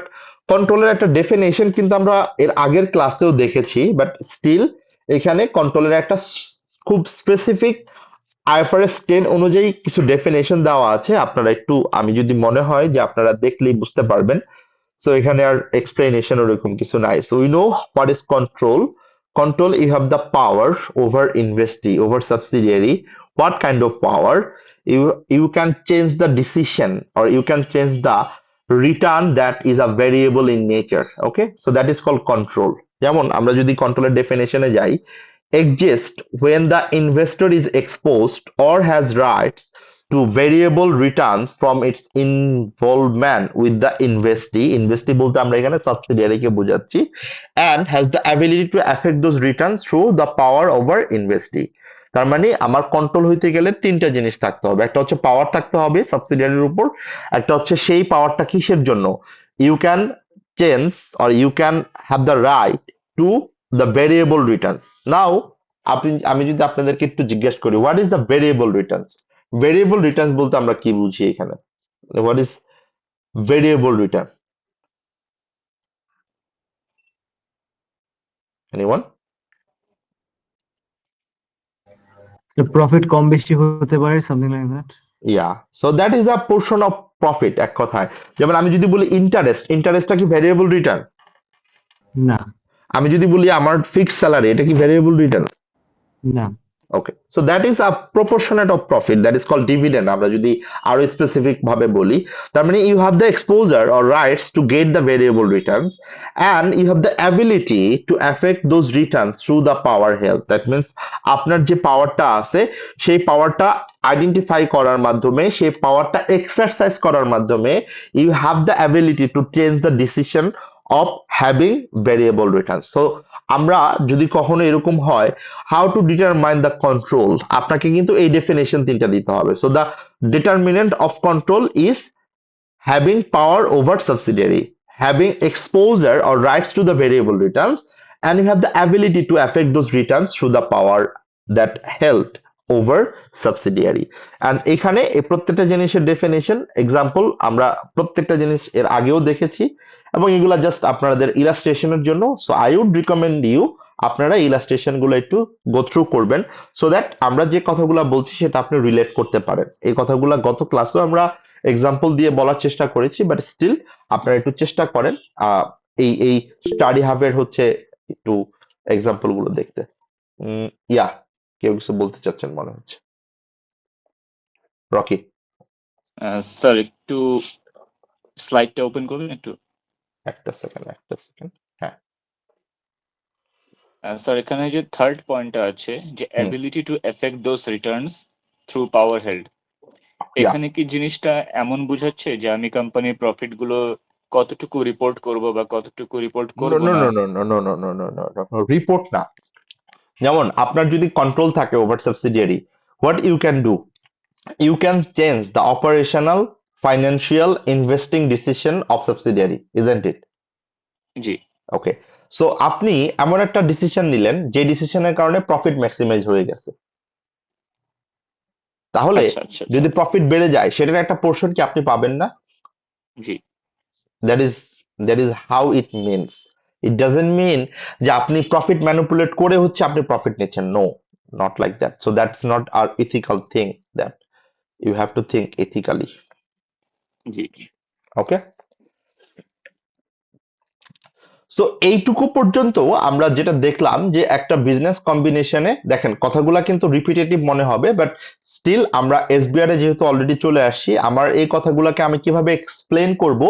কন্ট্রোলের একটা ডেফিনেশন কিন্তু আমরা এর আগের ক্লাসেও দেখেছি, বাট স্টিল এখানে কন্ট্রোলের একটা খুব স্পেসিফিক আইএফআরএস 10 অনুযায়ী কিছু ডেফিনেশন দেওয়া আছে। আপনারা একটু, আমি যদি মনে হয় যে আপনারা দেখলেই বুঝতে পারবেন, সো এখানে আর এক্সপ্লেনেশন ওরকম কিছু নাই। So we know what is control. Control, you have the power over investee, over subsidiary. What kind of power? You can change the decision or you can change the return that is a variable in nature. Okay, so that is called control. যেমন আমরা যদি কন্ট্রোলের ডেফিনেশনে যাই, exist when the investor is exposed or has rights to variable returns from its involvement with the investee বলতে আমরা এখানে সাবসিডিয়ারিকে বোঝাচ্ছি, and has the ability to affect those returns through the power over investee. তার মানে আমার control হইতে গেলে তিনটা জিনিস থাকতে হবে। একটা হচ্ছে পাওয়ার থাকতে হবে সাবসিডিয়ারির উপর, একটা হচ্ছে সেই পাওয়ারটা কিসের জন্য? You can change or you can have the right to the variable return. নাও আমি যদি আপনাদেরকে একটু জিজ্ঞেস করি what is the variable Returns? Variable Returns বলতে আমরা কি বুঝি এখানে? What is variable return? Anyone? The profit কম বেশি হতে পারে, something like that. Yeah, so that is a portion of profit এক কথায়। যেমন আমি যদি বলি ইন্টারেস্টটা কি ভেরিয়েবল রিটার্ন? না, আমি যদি বলি আমার ফিক্সড স্যালারি, এটা কি ভেরিয়েবল রিটার্ন? না, Okay, so that is a proportionate of profit, that is called dividend আমরা যদি আরো স্পেসিফিক ভাবে বলি, তার মানে you have the exposure or rights to get the variable returns and you have the ability to affect those returns through the power held. That means আপনার যে পাওয়ারটা আছে সেই পাওয়ারটা আইডেন্টিফাই করার মাধ্যমে, সেই পাওয়ারটা এক্সারসাইজ করার মাধ্যমে you have the ability to change the decision of having variable returns. So আমরা যদি কখনো এরকম হয় how to determine the control, আপনাকে কিন্তু এই ডেফিনেশন তিনটা দিতে হবে. So the determinant of control is having power over subsidiary, having exposure or rights to the variable returns, and you have the ability to affect those returns through the power that held over subsidiary. And এখানে এই প্রত্যেকটা জিনিসের definition example আমরা প্রত্যেকটা জিনিস এর আগেও দেখেছি এবং এগুলা জাস্ট আপনাদের ইলাস্ট্রেশনের জন্য. So I would recommend you আপনারা ইলাস্ট্রেশন গুলো একটু গো থ্রু করবেন সো দ্যাট আমরা যে কথাগুলো বলছি সেটা আপনি রিলেট করতে পারেন. এই কথাগুলো গত ক্লাসেও আমরা এক্সাম্পল দিয়ে বলার চেষ্টা করেছি, বাট স্টিল আপনারা একটু চেষ্টা করেন এই স্টাডি হাবের হচ্ছে একটু এক্সাম্পল গুলো দেখতে. ইয়া, কেউ কিছু বলতে চাচ্ছেন মনে হচ্ছে. রকি, স্যার একটু স্লাইডটা ওপেন করবেন একটু। একটা সেকেন্ড. হ্যাঁ, স্যার এখানে যে থার্ড পয়েন্টটা আছে যে ability to effect those Returns through power held, এখানে কি জিনিসটা এমন বুঝাচ্ছে যে আমি কোম্পানির প্রফিট গুলো কতটুকু রিপোর্ট করব বা কতটুকু রিপোর্ট করব নো না? No no no no no no no no report না. যেমন আপনার যদি কন্ট্রোল থাকে over subsidiary, what you can do, you can change the operational, financial, investing decision of subsidiary, isn't it? G, Okay, so আপনি এমন একটা decision নিলেন যে ডিসিশনের কারণে প্রফিট ম্যাক্সিমাইজ হয়ে গেছে, তাহলে আচ্ছা আচ্ছা যদি প্রফিট বেড়ে যায় সেটার একটা পোর্শন কি আপনি পাবেন না? জি, that is how it means. It doesn't mean যে আপনি প্রফিট ম্যানিপুলেট করে হচ্ছে আপনি প্রফিট নিচ্ছেন. No, not like that. So that's not our ethical thing, that you have to think ethically. G, okay, so এইটুকু পর্যন্ত আমরা যেটা দেখলাম যে একটা বিজনেস কম্বিনেশনে দেখেন কথাগুলা কিন্তু রিপিটেটিভ মনে হবে, বাট স্টিল আমরা এসবিআর এ যেহেতু অলরেডি চলে আসছি, আমার এই কথাগুলোকে আমি কিভাবে এক্সপ্লেন করব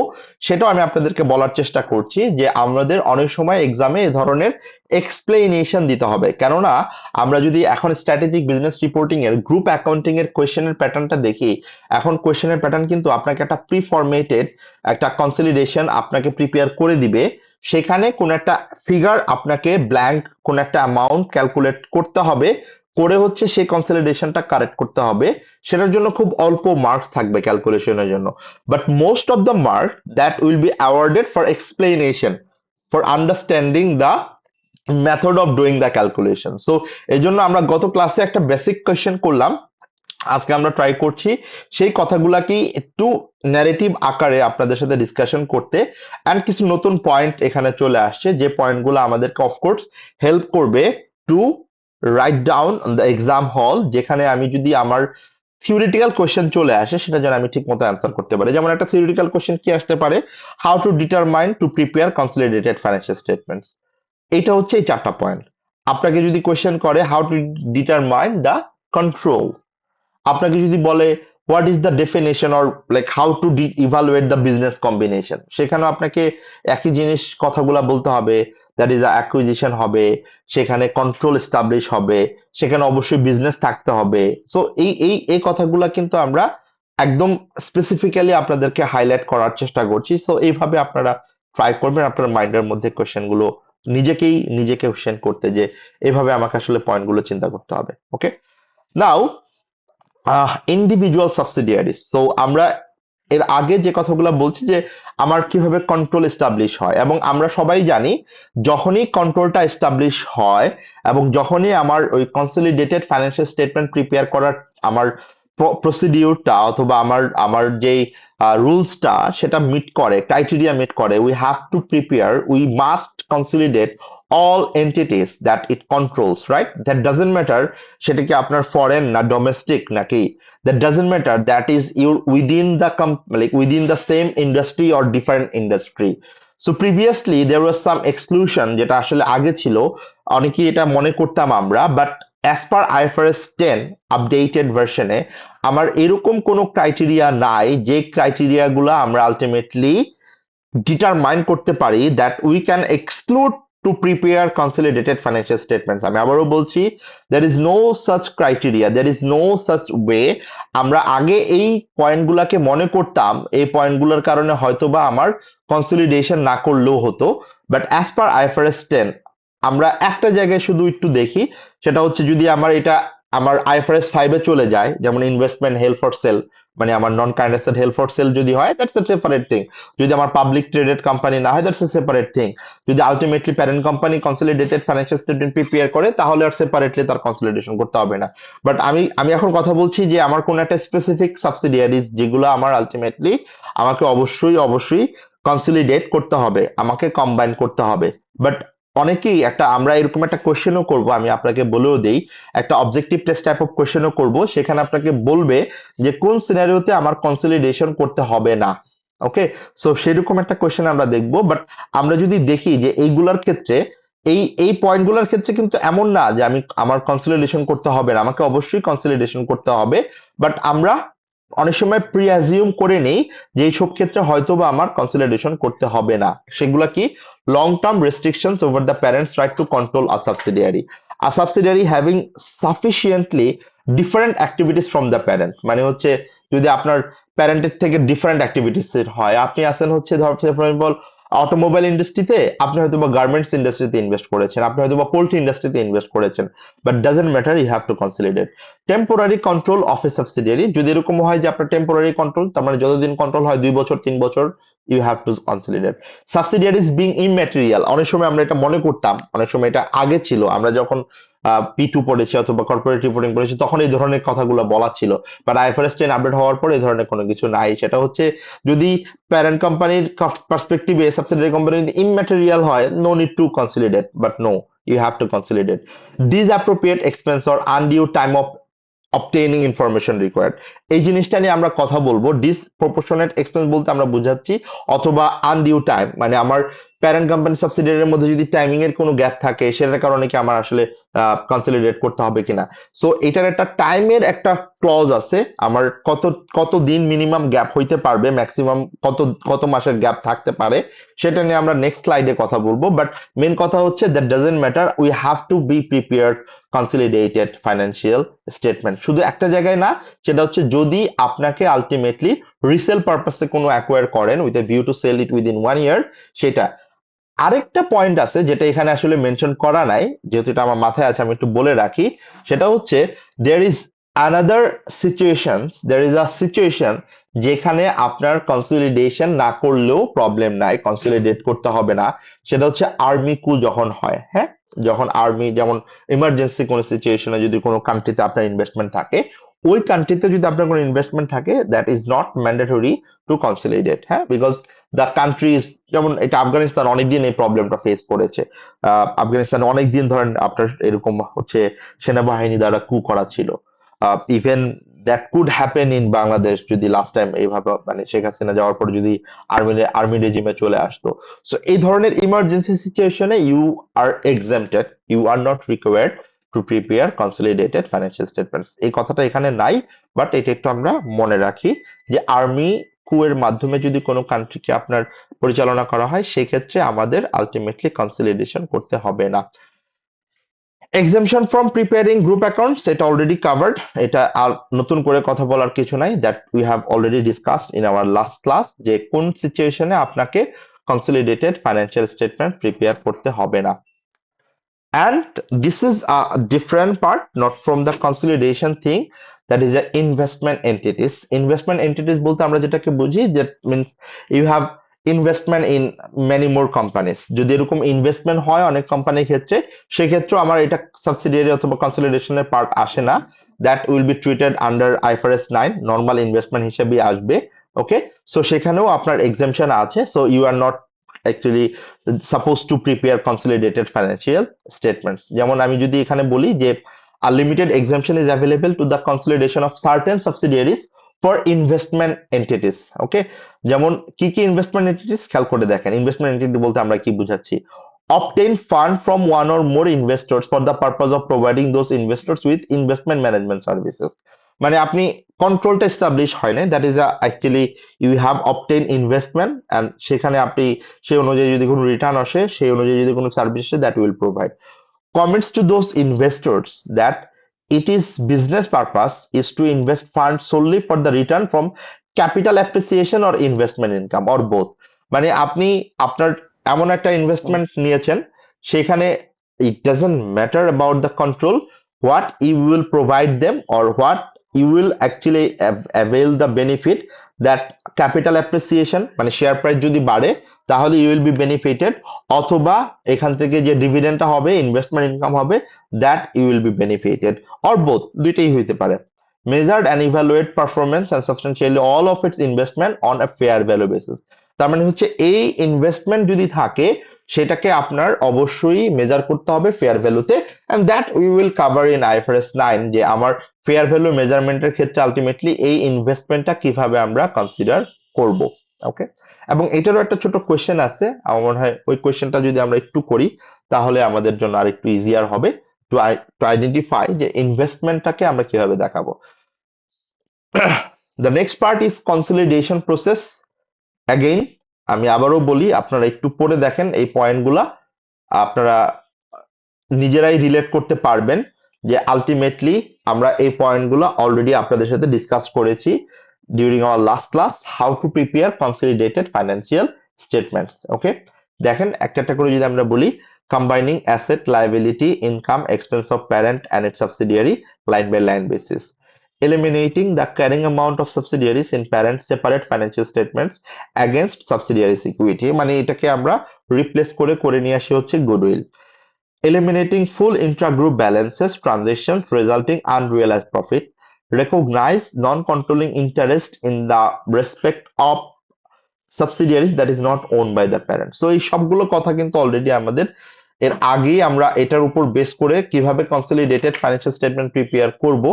সেটাও আমি আপনাদেরকে বলার চেষ্টা করছি যে আমাদের অনেক সময় এক্সামে এই ধরনের এক্সপ্লেনেশন দিতে হবে. কেননা আমরা যদি এখন স্ট্র্যাটেজিক বিজনেস রিপোর্টিং এর গ্রুপ অ্যাকাউন্টিং এর কোয়েশ্চেনের প্যাটার্নটা দেখি, এখন কোয়েশ্চেনের প্যাটার্ন কিন্তু আপনাকে একটা প্রি ফরম্যাটেড একটা কনসলিডেশন আপনাকে প্রিপেয়ার করে দিবে. সেখানে কোন একটা ফিগার আপনাকে ব্ল্যাঙ্ক কোন একটা অ্যামাউন্ট ক্যালকুলেট করতে হবে, করে হচ্ছে সেই কনসলিডেশনটা কারেক্ট করতে হবে. সেটার জন্য খুব অল্প মার্কস থাকবে ক্যালকুলেশনের জন্য, but most of the mark that will B awarded for explanation, for understanding the method of doing the calculation. So এই জন্য আমরা গত ক্লাসে একটা বেসিক কোয়েশ্চেন করলাম, আজকে আমরা ট্রাই করছি সেই কথাগুলাকে একটু ন্যারেটিভ আকারে আপনাদের সাথে ডিসকাশন করতে, এন্ড কিছু নতুন পয়েন্ট এখানে চলে আসছে যে পয়েন্টগুলো আমাদেরকে অফকোর্স হেল্প করবে to write down on the exam hall, যেখানে আমি যদি আমার থিওরিটিক্যাল কোয়েশ্চেন চলে আসে সেটা যেন আমি ঠিক মতো অ্যান্সার করতে পারি. যেমন একটা থিওরিটিক্যাল কোয়েশ্চেন কি আসতে পারে, how to determine two prepare consolidated financial statements. এটা হচ্ছে এই চারটা পয়েন্ট. আপনাকে যদি কোয়েশ্চেন করে how to determine the control, আপনাকে যদি বলে what is the definition or like how to evaluate the business combination, সেখানেও আপনাকে একই জিনিস কথাগুলা বলতে হবে. দ্যাট ইজ অ্যাকুইজিশন হবে, সেখানে কন্ট্রোল এস্টাবলিশ হবে, সেখানে অবশ্যই বিজনেস থাকতে হবে. সো এই কথাগুলা কিন্তু আমরা একদম স্পেসিফিক্যালি আপনাদেরকে হাইলাইট করার চেষ্টা করছি. সো এইভাবে আপনারা ট্রাই করবেন আপনার মাইন্ডের মধ্যে কোয়েশ্চেন গুলো নিজেকে কোয়েশ্চেন করতে, যে এইভাবে আমাকে আসলে পয়েন্ট গুলো চিন্তা করতে হবে. ওকে, নাও ইন্ডিভিজুয়াল সাবসিডিয়ারিজ. সো আমরা এর আগে যে কথাগুলো বলছি যে আমার কিভাবে কন্ট্রোল এস্টাবলিশ হয়, এবং আমরা সবাই জানি যখনই কন্ট্রোলটা এস্টাবলিশ হয় এবং যখনই আমার ওই কনসলিডেটেড ফাইন্যান্সিয়াল স্টেটমেন্ট প্রিপেয়ার করার আমার প্রসিডিউরটা অথবা আমার যেই রুলসটা সেটা মিট করে, ক্রাইটেরিয়া মিট করে, we must consolidate all entities that it controls, right? That doesn't matter সেটা কি আপনার ফরেন না ডোমেস্টিক নাকি, that doesn't matter that is you within the same industry or different industry. So previously there was some exclusion যেটা আসলে আগে ছিল, অনেকেই এটা মনে করতাম আমরা, but as per IFRS 10 updated ভার্সনে আমার এরকম কোনো ক্রাইটেরিয়া নাই যে ক্রাইটেরিয়াগুলো আমরা আলটিমেটলি ডিটারমাইন করতে পারি that we can exclude to prepare consolidated financial statements. আমি আবারও বলছি, there is no such criteria, there is no such way. আমরা আগে এই পয়েন্টগুলোকে মনে করতাম, এই পয়েন্টগুলোর কারণে হয়তোবা আমার কনসলিডেশন না করলেও হতো, বাট অ্যাজ পার IFRS 10 আমরা একটা জায়গায় শুধু একটু দেখি, সেটা হচ্ছে যদি আমার IFRS 5 এ চলে যায়, যেমন ইনভেস্টমেন্ট হেল্ড ফর সেল, মানে আমার নন current asset held for sale যদি হয়, দ্যাটস আ সেপারেট থিং। যদি আমার পাবলিক ট্রেডেড কোম্পানি না হয়, দ্যাটস এ সেপারেট থিং। যদি ultimately parent company consolidated financial statement prepare করে, তাহলে আর সেপারেটলি তার কনসলিডেশন করতে হবে না। বাট আমি এখন কথা বলছি যে আমার কোন একটা স্পেসিফিক সাবসিডিয়ারিজ যেগুলো আমার আলটিমেটলি আমাকে অবশ্যই কনসলিডেট করতে হবে, আমাকে কম্বাইন করতে হবে। বাট অনেকেই আমরা এরকম একটা কোশ্চেনও করব, আমি আপনাকে বলেও দেই, একটা অবজেক্টিভ টেস্ট টাইপ অফ কোশ্চেনও করব, সেখানে আপনাকে বলবে যে কোন সিনারিওতে আমার কনসলিডেশন করতে হবে না। ওকে, সো সেরকম একটা কোশ্চেন আমরা দেখব। বাট আমরা যদি দেখি যে এইগুলার ক্ষেত্রে, এই পয়েন্টগুলোর ক্ষেত্রে কিন্তু এমন না যে আমার কনসলিডেশন করতে হবে না, আমাকে অবশ্যই কনসলিডেশন করতে হবে। বাট আমরা অনেক সময় প্রি অ্যাজিউম করে নেই যে এইসব ক্ষেত্রে হয়তোবা আমার কনসলিডেশন করতে হবে না। সেগুলা কি? Long term restrictions over the parents right to control a subsidiary having sufficiently different activities from the parent. মানে হচ্ছে যদি আপনার প্যারেন্টের থেকে ডিফারেন্ট অ্যাক্টিভিটিস হয়, আপনি আছেন হচ্ছে ধর ফর এক্সাম্পল অটোমোবাইল ইন্ডাস্ট্রিতে, আপনি হয়তো বা গার্মেন্টস ইন্ডাস্ট্রিতে ইনভেস্ট করেছেন, আপনি হয়তো বা পোল্ট্রি ইন্ডাস্ট্রিতে ইনভেস্ট করেছেন, but doesn't matter, you have to consolidate. Temporary control of a subsidiary, যদি এরকম হয় যে আপনার টেম্পোরারি কন্ট্রোল, তার মানে যতদিন কন্ট্রোল হয় 2 বছর 3 বছর, you have to consolidate. Subsidiaries being immaterial, অনেক সময় আমরা এটা মনে করতাম, অনেক সময় এটা আগে ছিল, আমরা যখন P2 পড়েছি অথবা কর্পোরেট রিপোর্টিং পড়েছি তখন এই ধরনের কথাগুলো বলা ছিল। বাট IFRS 10 আপডেট হওয়ার পর এই ধরনের কোনো কিছু নাই। সেটা হচ্ছে যদি প্যারেন্ট কোম্পানির পার্সপেক্টিভে সাবসিডিয়ারি কোম্পানি যদি ইমম্যাটেরিয়াল হয়, no need to consolidate, but no, you have to consolidate. Disappropriate expense or undue time of obtaining information required, এই জিনিসটা নিয়ে আমরা কথা বলবো। ডিসপ্রপোর্শনেট এক্সপেন্স বলতে আমরা বুঝাচ্ছি, অথবা আনডিউ টাইম, মানে আমার প্যারেন্ট কোম্পানি সাবসিডিয়ারির মধ্যে যদি টাইমিং এর কোনো গ্যাপ থাকে, সেটার কারণে কি আমার আসলে কনসলিডেট করতে হবে কিনা। সো এটার একটা টাইমের একটা ক্লজ আছে, আমার কত দিন মিনিমাম গ্যাপ হইতে পারবে, ম্যাক্সিমাম কত মাসের গ্যাপ থাকতে পারে, সেটা নিয়ে আমরা নেক্সট স্লাইডে কথা বলবো। বাট মেন কথা হচ্ছে that doesn't matter, we have to be prepared consolidated financial statement. শুধু একটা জায়গায় না, সেটা হচ্ছে যদি আপনাকে আলটিমেটলি রিসেল পারপাসে কোনো অ্যাকোয়ার করেন with a view to sell it within 1 year, সেটা। আরেকটা পয়েন্ট আছে যেটা এখানে আসলে মেনশন করা নাই, যেহেতু এটা আমার মাথায় আছে আমি একটু বলে রাখি, সেটা হচ্ছে there is a situation যেখানে আপনার কনসলিডেশন না করলেও প্রবলেম নাই, কনসলিডেট করতে হবে না। সেটা হচ্ছে আর্মি কু যখন হয়, হ্যাঁ, যখন আর্মি, যেমন ইমার্জেন্সি কোনো সিচুয়েশনে যদি কোনো কান্ট্রিতে আপনার ইনভেস্টমেন্ট থাকে, ওই কান্ট্রিতে যদি আপনার কোনো ইনভেস্টমেন্ট থাকে, that is not mandatory two consolidate, হ্যাঁ, বিকজ দ্য কান্ট্রিজ, যেমন এটা আফগানিস্তান অনেকদিন এই প্রবলেমটা ফেস করেছে। আফগানিস্তান অনেকদিন ধরেন আপনার এরকম হচ্ছে সেনাবাহিনী দ্বারা কু করা ছিল। Even that could happen in Bangladesh যদি লাস্ট টাইম এইভাবে, মানে শেখ হাসিনা যাওয়ার পর যদি আর্মি রেজিমে চলে আসতো। সো এই ধরনের ইমার্জেন্সি সিচুয়েশনে you are exempted, you are not required to prepare consolidated financial statements. এই কথাটা এখানে নাই, বাট এটা একটু আমরা মনে রাখি যে আর্মি কুয়ের মাধ্যমে যদি কোনো কান্ট্রিকে আপনার পরিচালনা করা হয়, সেক্ষেত্রে আমাদের আলটিমেটলি কনসলিডেশন করতে হবে না। Exemption from preparing group accounts, এটা অলরেডি কাভার্ড, এটা আর নতুন করে কথা বলার কিছু নাই, that we have already discussed in our last class, যে কোন সিচুয়েশনে আপনাকে কনসলিডেটেড ফাইন্যান্সিয়াল স্টেটমেন্ট প্রিপেয়ার করতে হবে না। And this is a different part, not from the consolidation thing, that is the investment entities. Investment entities বলতে আমরা যেটাকে বুঝি, that means you have investment in many more companies. যদি এরকম investment হয় অনেক কোম্পানির ক্ষেত্রে, সেক্ষেত্রে আমার এটা সাবসিডিয়ারি অথবা কনসলিডেশনের পার্ট আসে না, that will be treated under IFRS 9, normal investment হিসেবে আসবে। ওকে, সো সেখানেও আপনার এক্সাম্পশন আছে, so you are not actually supposed to prepare consolidated financial statements. যেমন আমি যদি এখানে বলি যে a limited exemption is available to the consolidation of certain subsidiaries for investment entities. ওকে, যেমন কি কি ইনভেস্টমেন্ট এন্টিটিস খেয়াল করে দেখেন। ইনভেস্টমেন্ট এন্টিটি বলতে আমরা কি বুঝাচ্ছি? obtain fund from one or more investors for the purpose of providing those investors with investment management services. মানে আপনি কন্ট্রোলটা এস্টাবলিশ হয় না, that is actually you have obtain investment and সেখানে আপনি সেই অনুযায়ী যদি কোনো রিটার্ন আসে, সেই অনুযায়ী যদি কোনো সার্ভিস আসে, that will provide comments to those investors that it is business purpose is to invest funds solely for the return from capital appreciation or investment income or both. মানে আপনি আপনার এমন একটা ইনভেস্টমেন্ট নিয়েছেন, সেখানে it doesn't matter about the control, what you will provide them or what you will actually avail the benefit, that capital appreciation মানে share price যদি বাড়ে তাহলে you will be benefited, অথবা এখান থেকে যে ডিভিডেন্ডটা হবে, ইনভেস্টমেন্ট ইনকাম হবে, that you will be benefited or both, দুইটাই হইতে পারে। Measured and evaluate performance and substantially all of its investment on a fair value basis. তার মানে হচ্ছে এই ইনভেস্টমেন্ট যদি থাকে সেটাকে আপনার অবশ্যই মেজার করতে হবে ফেয়ার ভ্যালুতে, and that we will cover in IFRS 9, যে আমার ফেয়ার ভ্যালু মেজারমেন্টের ক্ষেত্রে আলটিমেটলি এই ইনভেস্টমেন্টটা কিভাবে আমরা কনসিডার করব। ওকে, এবং এটারও একটা ছোট কোয়েশ্চেন আছে, আমার মনে হয় ওই কোয়েশ্চেনটা যদি আমরা একটু করি তাহলে আমাদের জন্য আর একটু ইজিয়ার হবে টু আইডেন্টিফাই যে ইনভেস্টমেন্টটাকে আমরা কিভাবে দেখাবো। The next part is consolidation process. Again আমি আবারও বলি, আপনারা একটু পড়ে দেখেন এই পয়েন্টগুলা, আপনারা নিজেরাই রিলেট করতে পারবেন যে আলটিমেটলি আমরা এই পয়েন্টগুলো অলরেডি আপনাদের সাথে ডিসকাস করেছি during our last class, how to prepare consolidated financial statements. Okay, দেখেন একটা একটা করে যদি আমরা বলি, combining asset, liability, income, expense of parent and its subsidiary line by line basis, eliminating the carrying amount of subsidiaries in parent separate financial statements against subsidiaries equity, মানে এটাকে আমরা রিপ্লেস করে করে নিয়ে আসি হচ্ছে goodwill, eliminating full intra-group balances transactions resulting unrealized profit, recognize non-controlling interest in the respect of subsidiaries that is not owned by the parent. So এই সবগুলো কথা কিন্তু অলরেডি আমাদের এর আগেই আমরা এটার উপর বেস করে কিভাবে কনসলিডেটেড ফাইন্যান্সিয়াল স্টেটমেন্ট প্রিপেয়ার করব,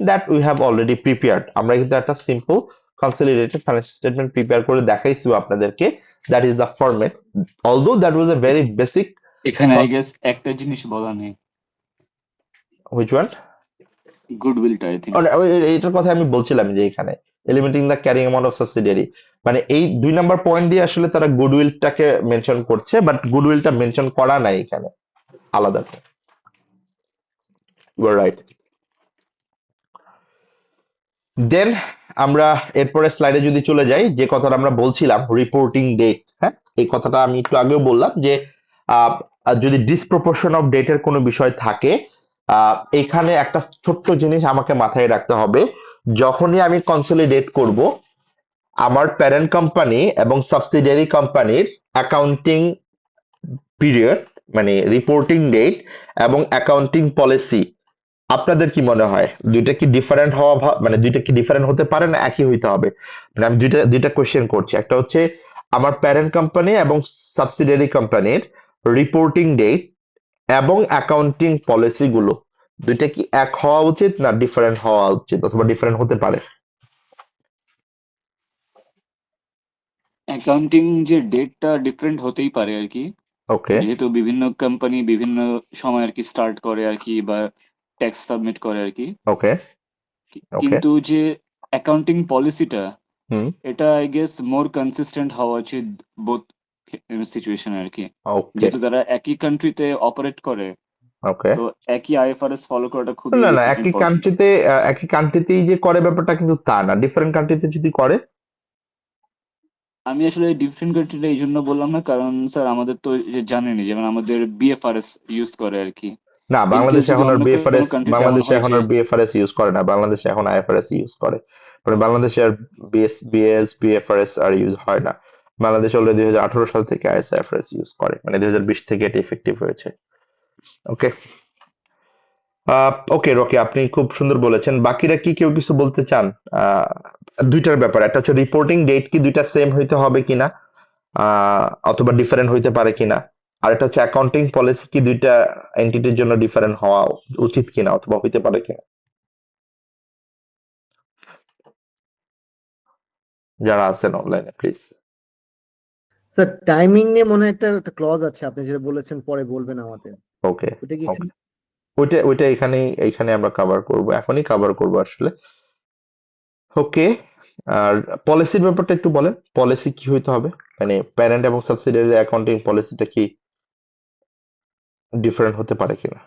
that we have already prepared. আমরা কিন্তু একটা simple consolidated financial statement prepare করে দেখাইছি আপনাদেরকে, that is the format, although that was a very basic. এখানে আই গেস একটা জিনিস বলা নেই, হুইচ ওয়ান? গুডউইলটা আই থিংক। এটার কথা আমি বলছিলাম যে এখানে eliminating the carrying amount of subsidiary, মানে এই 2 নাম্বার পয়েন্ট দিয়ে আসলে তারা গুডউইলটাকে মেনশন করছে, বাট গুডউইলটা মেনশন করা নাই এখানে আলাদা। You R right. দেন আমরা এরপরে স্লাইডে যদি চলে যাই, যে কথাটা আমরা বলছিলাম রিপোর্টিং ডেট, হ্যাঁ এই কথাটা আমি একটু আগেও বললাম যে যদি ডিসপ্রপোর্শন অফ ডেটের কোনো বিষয় থাকে, এখানে একটা ছোট্ট জিনিস আমাকে মাথায় রাখতে হবে, যখনই আমি কনসলিডেট করব আমার প্যারেন্ট কোম্পানি এবং সাবসিডিয়ারি কোম্পানির অ্যাকাউন্টিং পিরিয়ড মানে রিপোর্টিং ডেট এবং অ্যাকাউন্টিং পলিসি, আপনাদের কি মনে হয় দুইটা কি ডিফারেন্ট হওয়া মানে দুইটা কি ডিফারেন্ট হতে পারে না একই হইতে হবে? মানে আমি দুইটা কোশ্চেন করছি, একটা হচ্ছে আমার প্যারেন্ট কোম্পানি এবং সাবসিডিয়ারি কোম্পানির রিপোর্টিং ডেট এবং অ্যাকাউন্টিং পলিসি গুলো দুইটা কি এক হওয়া উচিত না ডিফারেন্ট হওয়া উচিত, অথবা ডিফারেন্ট হতে পারে? অ্যাকাউন্টিং যে ডেটটা ডিফারেন্ট হতেই পারে আর কি, ওকে যেহেতু বিভিন্ন কোম্পানি বিভিন্ন সময় আর কি স্টার্ট করে আর কি, বা ট্যাক্স সাবমিট করে আর কি। ওকে ওকে কিন্তু যে অ্যাকাউন্টিং পলিসিটা, হুম এটা আই গেস মোর কনসিস্টেন্ট হওয়া উচিত বোথ সিচুয়েশন আর কি, ওকে যেহেতু তারা একই কান্ট্রিতে অপারেট করে, ওকে তো একই আইএফআরএস ফলো করাটা খুবই না না একই ইম্পর্টেন্ট। কান্ট্রিতে একই কান্ট্রিতেই যে করে ব্যাপারটা কিন্তু তা না, ডিফারেন্ট কান্ট্রিতে যদি করে। আমি আসলে ডিফারেন্ট কান্ট্রিটা এই জন্য বললাম না, কারণ স্যার আমাদের তো যে জানেনই, যেমন আমাদের বিএফআরএস ইউজ করে আর কি। না, ইন কেস বাংলাদেশে যদি এখন আর অন্য কোনো বিএফআরএস কান্ট্রিতে এমন বাংলাদেশে হয় এখন যে, আর বিএফআরএস ইউজ করে না, বাংলাদেশে এখন আইএফআরএস ইউজ করে, মানে বাংলাদেশে আর বিএফআরএস আর ইউজ হয় না। বাংলাদেশ অলরেডি 2018 সাল থেকে আইএফআরএস ইউজ করে, মানে 2020 থেকে এটা ইফেক্টিভ হয়েছে। ওকে ওকে রকি, আপনি খুব সুন্দর বলেছেন। বাকিরা কি কেউ কিছু বলতে চান? আহ, দুইটার ব্যাপার, একটা হচ্ছে রিপোর্টিং ডেট কি দুইটা সেম হইতে হবে কিনা, অথবা ডিফারেন্ট হইতে পারে কিনা, আর এটা হচ্ছে অ্যাকাউন্টিং পলিসি কি দুইটা এন্টিটির জন্য ডিফারেন্ট হওয়া উচিত কিনা অথবা হইতে পারে কিনা, যারা আছেন অনলাইনে প্লিজ। স্যার টাইমিং নিয়ে মনে হয় একটা ক্লজ আছে, আপনি যেটা বলেছেন পরে বলবেন আমাদের, ওকে, ওটা কি ওকে, ওইটা এখানে আমরা কভার করব, এখনই কভার করব আসলে। ওকে, আর পলিসির ব্যাপারটা একটু বলেন, পলিসি কি হইতে হবে, মানে প্যারেন্ট এবং সাবসিডিয়ারি অ্যাকাউন্টিং পলিসিটা কি ডিফারেন্ট হতে পারে কিনা?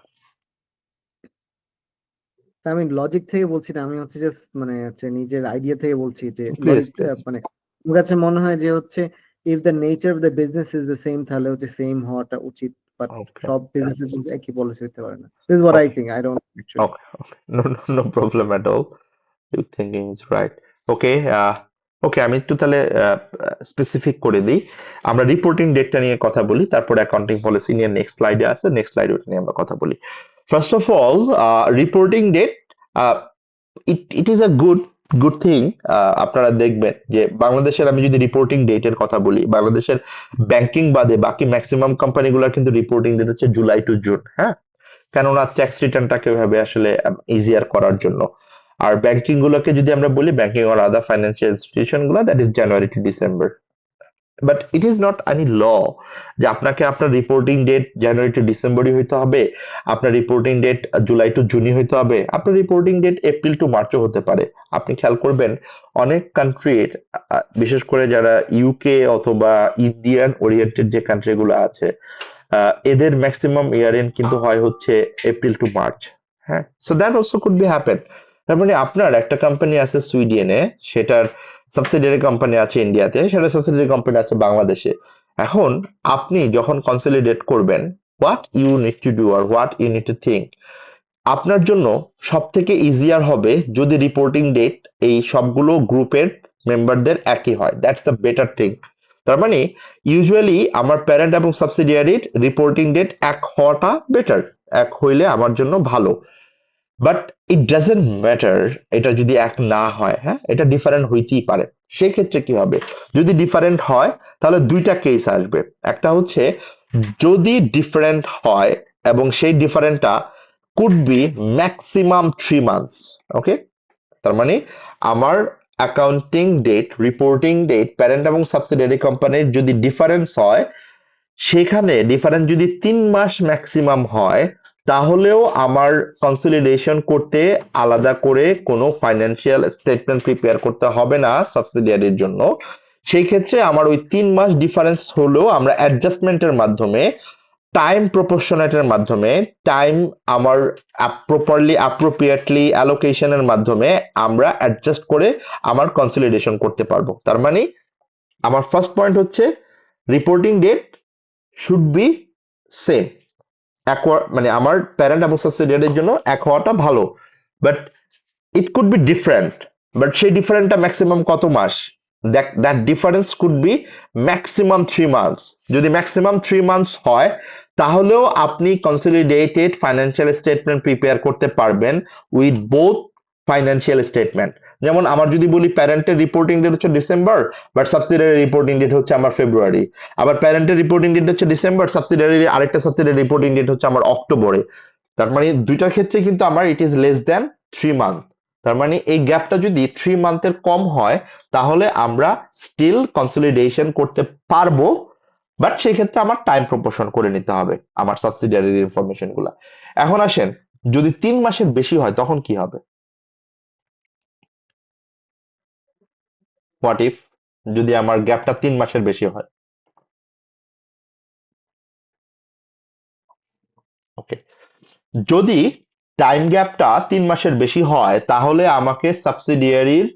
তা আমি লজিক থেকে বলছি না, আমি হচ্ছে জাস্ট মানে হচ্ছে নিজের আইডিয়া থেকে বলছি যে প্লিজ লজিক প্লিজ। মানে আমার কাছে মনে হয় যে হচ্ছে if the nature of the business is the same তাহলে হচ্ছে সেম হওয়াটা উচিত, বাট ওকে, সব বিজনেসেস একই পলিসি হতে পারে না। This is what I okay, think, I don't actually. Okay, okay, no problem at all, you thinking is right. Okay, okay, আমি একটু তাহলে স্পেসিফিক করে দিই। আমরা রিপোর্টিং ডেটটা নিয়ে কথা বলি, তারপর অ্যাকাউন্টিং পলিসি নিয়ে নেক্সট স্লাইডে আছে, নেক্সট স্লাইডে ওটা নিয়ে আমরা কথা বলি। First of all, reporting date, it is a good thing. আপনারা দেখবেন যে বাংলাদেশের, আমি যদি রিপোর্টিং ডেটের কথা বলি, বাংলাদেশের ব্যাংকিং বাদে বাকি ম্যাক্সিমাম কোম্পানিগুলোর কিন্তু রিপোর্টিং ডেট হচ্ছে জুলাই টু জুন, হ্যাঁ, কেননা ট্যাক্স রিটার্নটাকে ভাবে আসলে ইজিয়ার করার জন্য। আর ব্যাংকিং গুলোকে যদি আমরা বলি, ব্যাংকিং আর আদার ফাইন্যান্সিয়াল ইনস্টিটিউশন গুলো, that is January to December. But it is not any law যে আপনাকে আপনার রিপোর্টিং ডেট জানুয়ারি টু ডিসেম্বরই হইতে হবে, আপনার রিপোর্টিং ডেট জুলাই টু জুনই হইতে হবে, আপনার রিপোর্টিং ডেট এপ্রিল টু মার্চও হতে পারে। আপনি খেয়াল করবেন অনেক কান্ট্রির, বিশেষ করে যারা ইউকে অথবা ইন্ডিয়ান ওরিয়েন্টেড যে কান্ট্রিগুলো আছে, এদের ম্যাক্সিমাম ইয়ার এন্ড কিন্তু হয় হচ্ছে এপ্রিল টু মার্চ। হ্যাঁ, so that also could B happen. তার মানে আপনার একটা কোম্পানি আছে সুইডেনে, সেটার সাবসিডিয়ারি কোম্পানি আছে ইন্ডিয়াতে, সেটার সাবসিডিয়ারি কোম্পানি আছে বাংলাদেশে। এখন আপনি যখন কনসলিডেট করবেন, what you need to do আর what you need to think, আপনার জন্য সব থেকে ইজিয়ার হবে যদি রিপোর্টিং ডেট এই সবগুলো গ্রুপের মেম্বারদের একই হয়, দ্যাটস দ্য বেটার থিং। তার মানে ইউজুয়ালি আমার প্যারেন্ট এবং সাবসিডিয়ারির রিপোর্টিং ডেট এক হওয়াটা বেটার, এক হইলে আমার জন্য ভালো। বাট ইট ডাজেন্ট ম্যাটার এটা যদি এক না হয়, হ্যাঁ, এটা ডিফারেন্ট হইতেই পারে। সেক্ষেত্রে কি হবে, যদি ডিফারেন্ট হয় তাহলে দুইটা কেস আসবে। একটা হচ্ছে যদি ডিফারেন্ট হয় এবং সেই ডিফারেন্টটা could be maximum 3 months. Okay, তার মানে আমার accounting date, reporting date parent এবং সাবসিডিয়ারি কোম্পানির যদি ডিফারেন্স হয়, সেখানে ডিফারেন্স যদি 3 মাস ম্যাক্সিমাম হয়, তাহলেও আমার কনসলিডেশন করতে আলাদা করে কোনো ফাইন্যান্সিয়াল স্টেটমেন্ট প্রিপেয়ার করতে হবে না সাবসিডিয়ারির জন্য। সেই ক্ষেত্রে আমার ওই 3 মাস ডিফারেন্স হলেও আমরা অ্যাডজাস্টমেন্টের মাধ্যমে, টাইম প্রপোর্শনেটের মাধ্যমে, টাইম আমার প্রপারলি অ্যাপ্রোপ্রিয়েটলি অ্যালোকেশনের মাধ্যমে আমরা অ্যাডজাস্ট করে আমার কনসলিডেশন করতে পারবো। তার মানে আমার ফার্স্ট পয়েন্ট হচ্ছে reporting date should be same, মানে আমার প্যারেন্ট এবং সাবসিডিয়ারির জন্য এক হওয়াটা ভালো। But it could be different, but সেই ডিফারেন্টটা ম্যাক্সিমাম কত মাস, that difference could be maximum 3 months. যদি ম্যাক্সিমাম 3 মান্থস হয়, তাহলেও আপনি কনসলিডেটেড ফাইন্যান্সিয়াল স্টেটমেন্ট প্রিপেয়ার করতে পারবেন উইথ বোথ ফাইন্যান্সিয়াল স্টেটমেন্ট। যেমন আমার যদি বলি প্যারেন্টের রিপোর্টিং ডেট হচ্ছে December, but subsidiary reporting date হচ্ছে আমার ফেব্রুয়ারি, আবার প্যারেন্টের রিপোর্টিং ডেট হচ্ছে ডিসেম্বর, সাবসিডিয়ারি আরেকটা সাবসিডিয়ারি রিপোর্টিং ডেট হচ্ছে আমার অক্টোবরে। তার মানে দুইটার ক্ষেত্রে কিন্তু আমার it is less than 3 month. তার মানে এই গ্যাপটা যদি 3 মান্থের কম হয়, তাহলে আমরা স্টিল কনসলিডেশন করতে পারবো, বাট সেই ক্ষেত্রে আমার টাইম প্রপোর্শন করে নিতে হবে আমার সাবসিডিয়ারির ইনফরমেশন গুলা। এখন আসেন, যদি 3 মাসের বেশি হয় তখন কি হবে? হোয়াট ইফ যদি আমার গ্যাপটা 3 মাসের বেশি হয়? ওকে, যদি টাইম গ্যাপটা 3 মাসের বেশি হয়, তাহলে আমাকে সাবসিডিয়ারির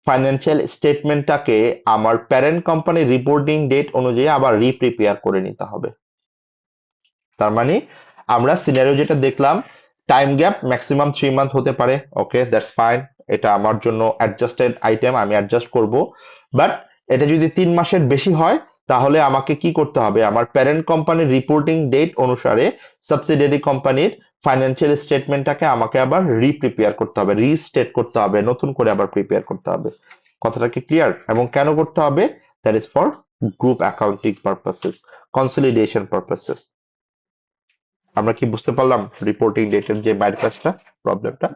ফাইন্যান্সিয়াল স্টেটমেন্টটাকে আমার প্যারেন্ট কোম্পানির রিপোর্টিং ডেট অনুযায়ী আবার রিপ্রিপেয়ার করে নিতে হবে। তার মানে আমরা সিনারিও যেটা দেখলাম, টাইম গ্যাপ ম্যাক্সিমাম 3 মান্থ হতে পারে, ওকে দ্যাটস ফাইন, এটা আমার জন্য অ্যাডজাস্টেড আইটেম, আমি অ্যাডজাস্ট করব। বাট এটা যদি 3 মাসের বেশি হয়, তাহলে আমাকে কি করতে হবে, আমার প্যারেন্ট কোম্পানির রিপোর্টিং ডেট অনুসারে সাবসিডিয়ারি কোম্পানির ফাইন্যান্সিয়াল স্টেটমেন্টটাকে আমাকে আবার রিপ্রিপেয়ার করতে হবে, রিস্টেট করতে হবে, নতুন করে আবার প্রিপেয়ার করতে হবে। কথাটা কি ক্লিয়ার? এবং কেন করতে হবে? That is for group accounting purposes, consolidation purposes. আমরা কি বুঝতে পারলাম রিপোর্টিং ডেটের যে বাইর কাজটা, প্রবলেমটা?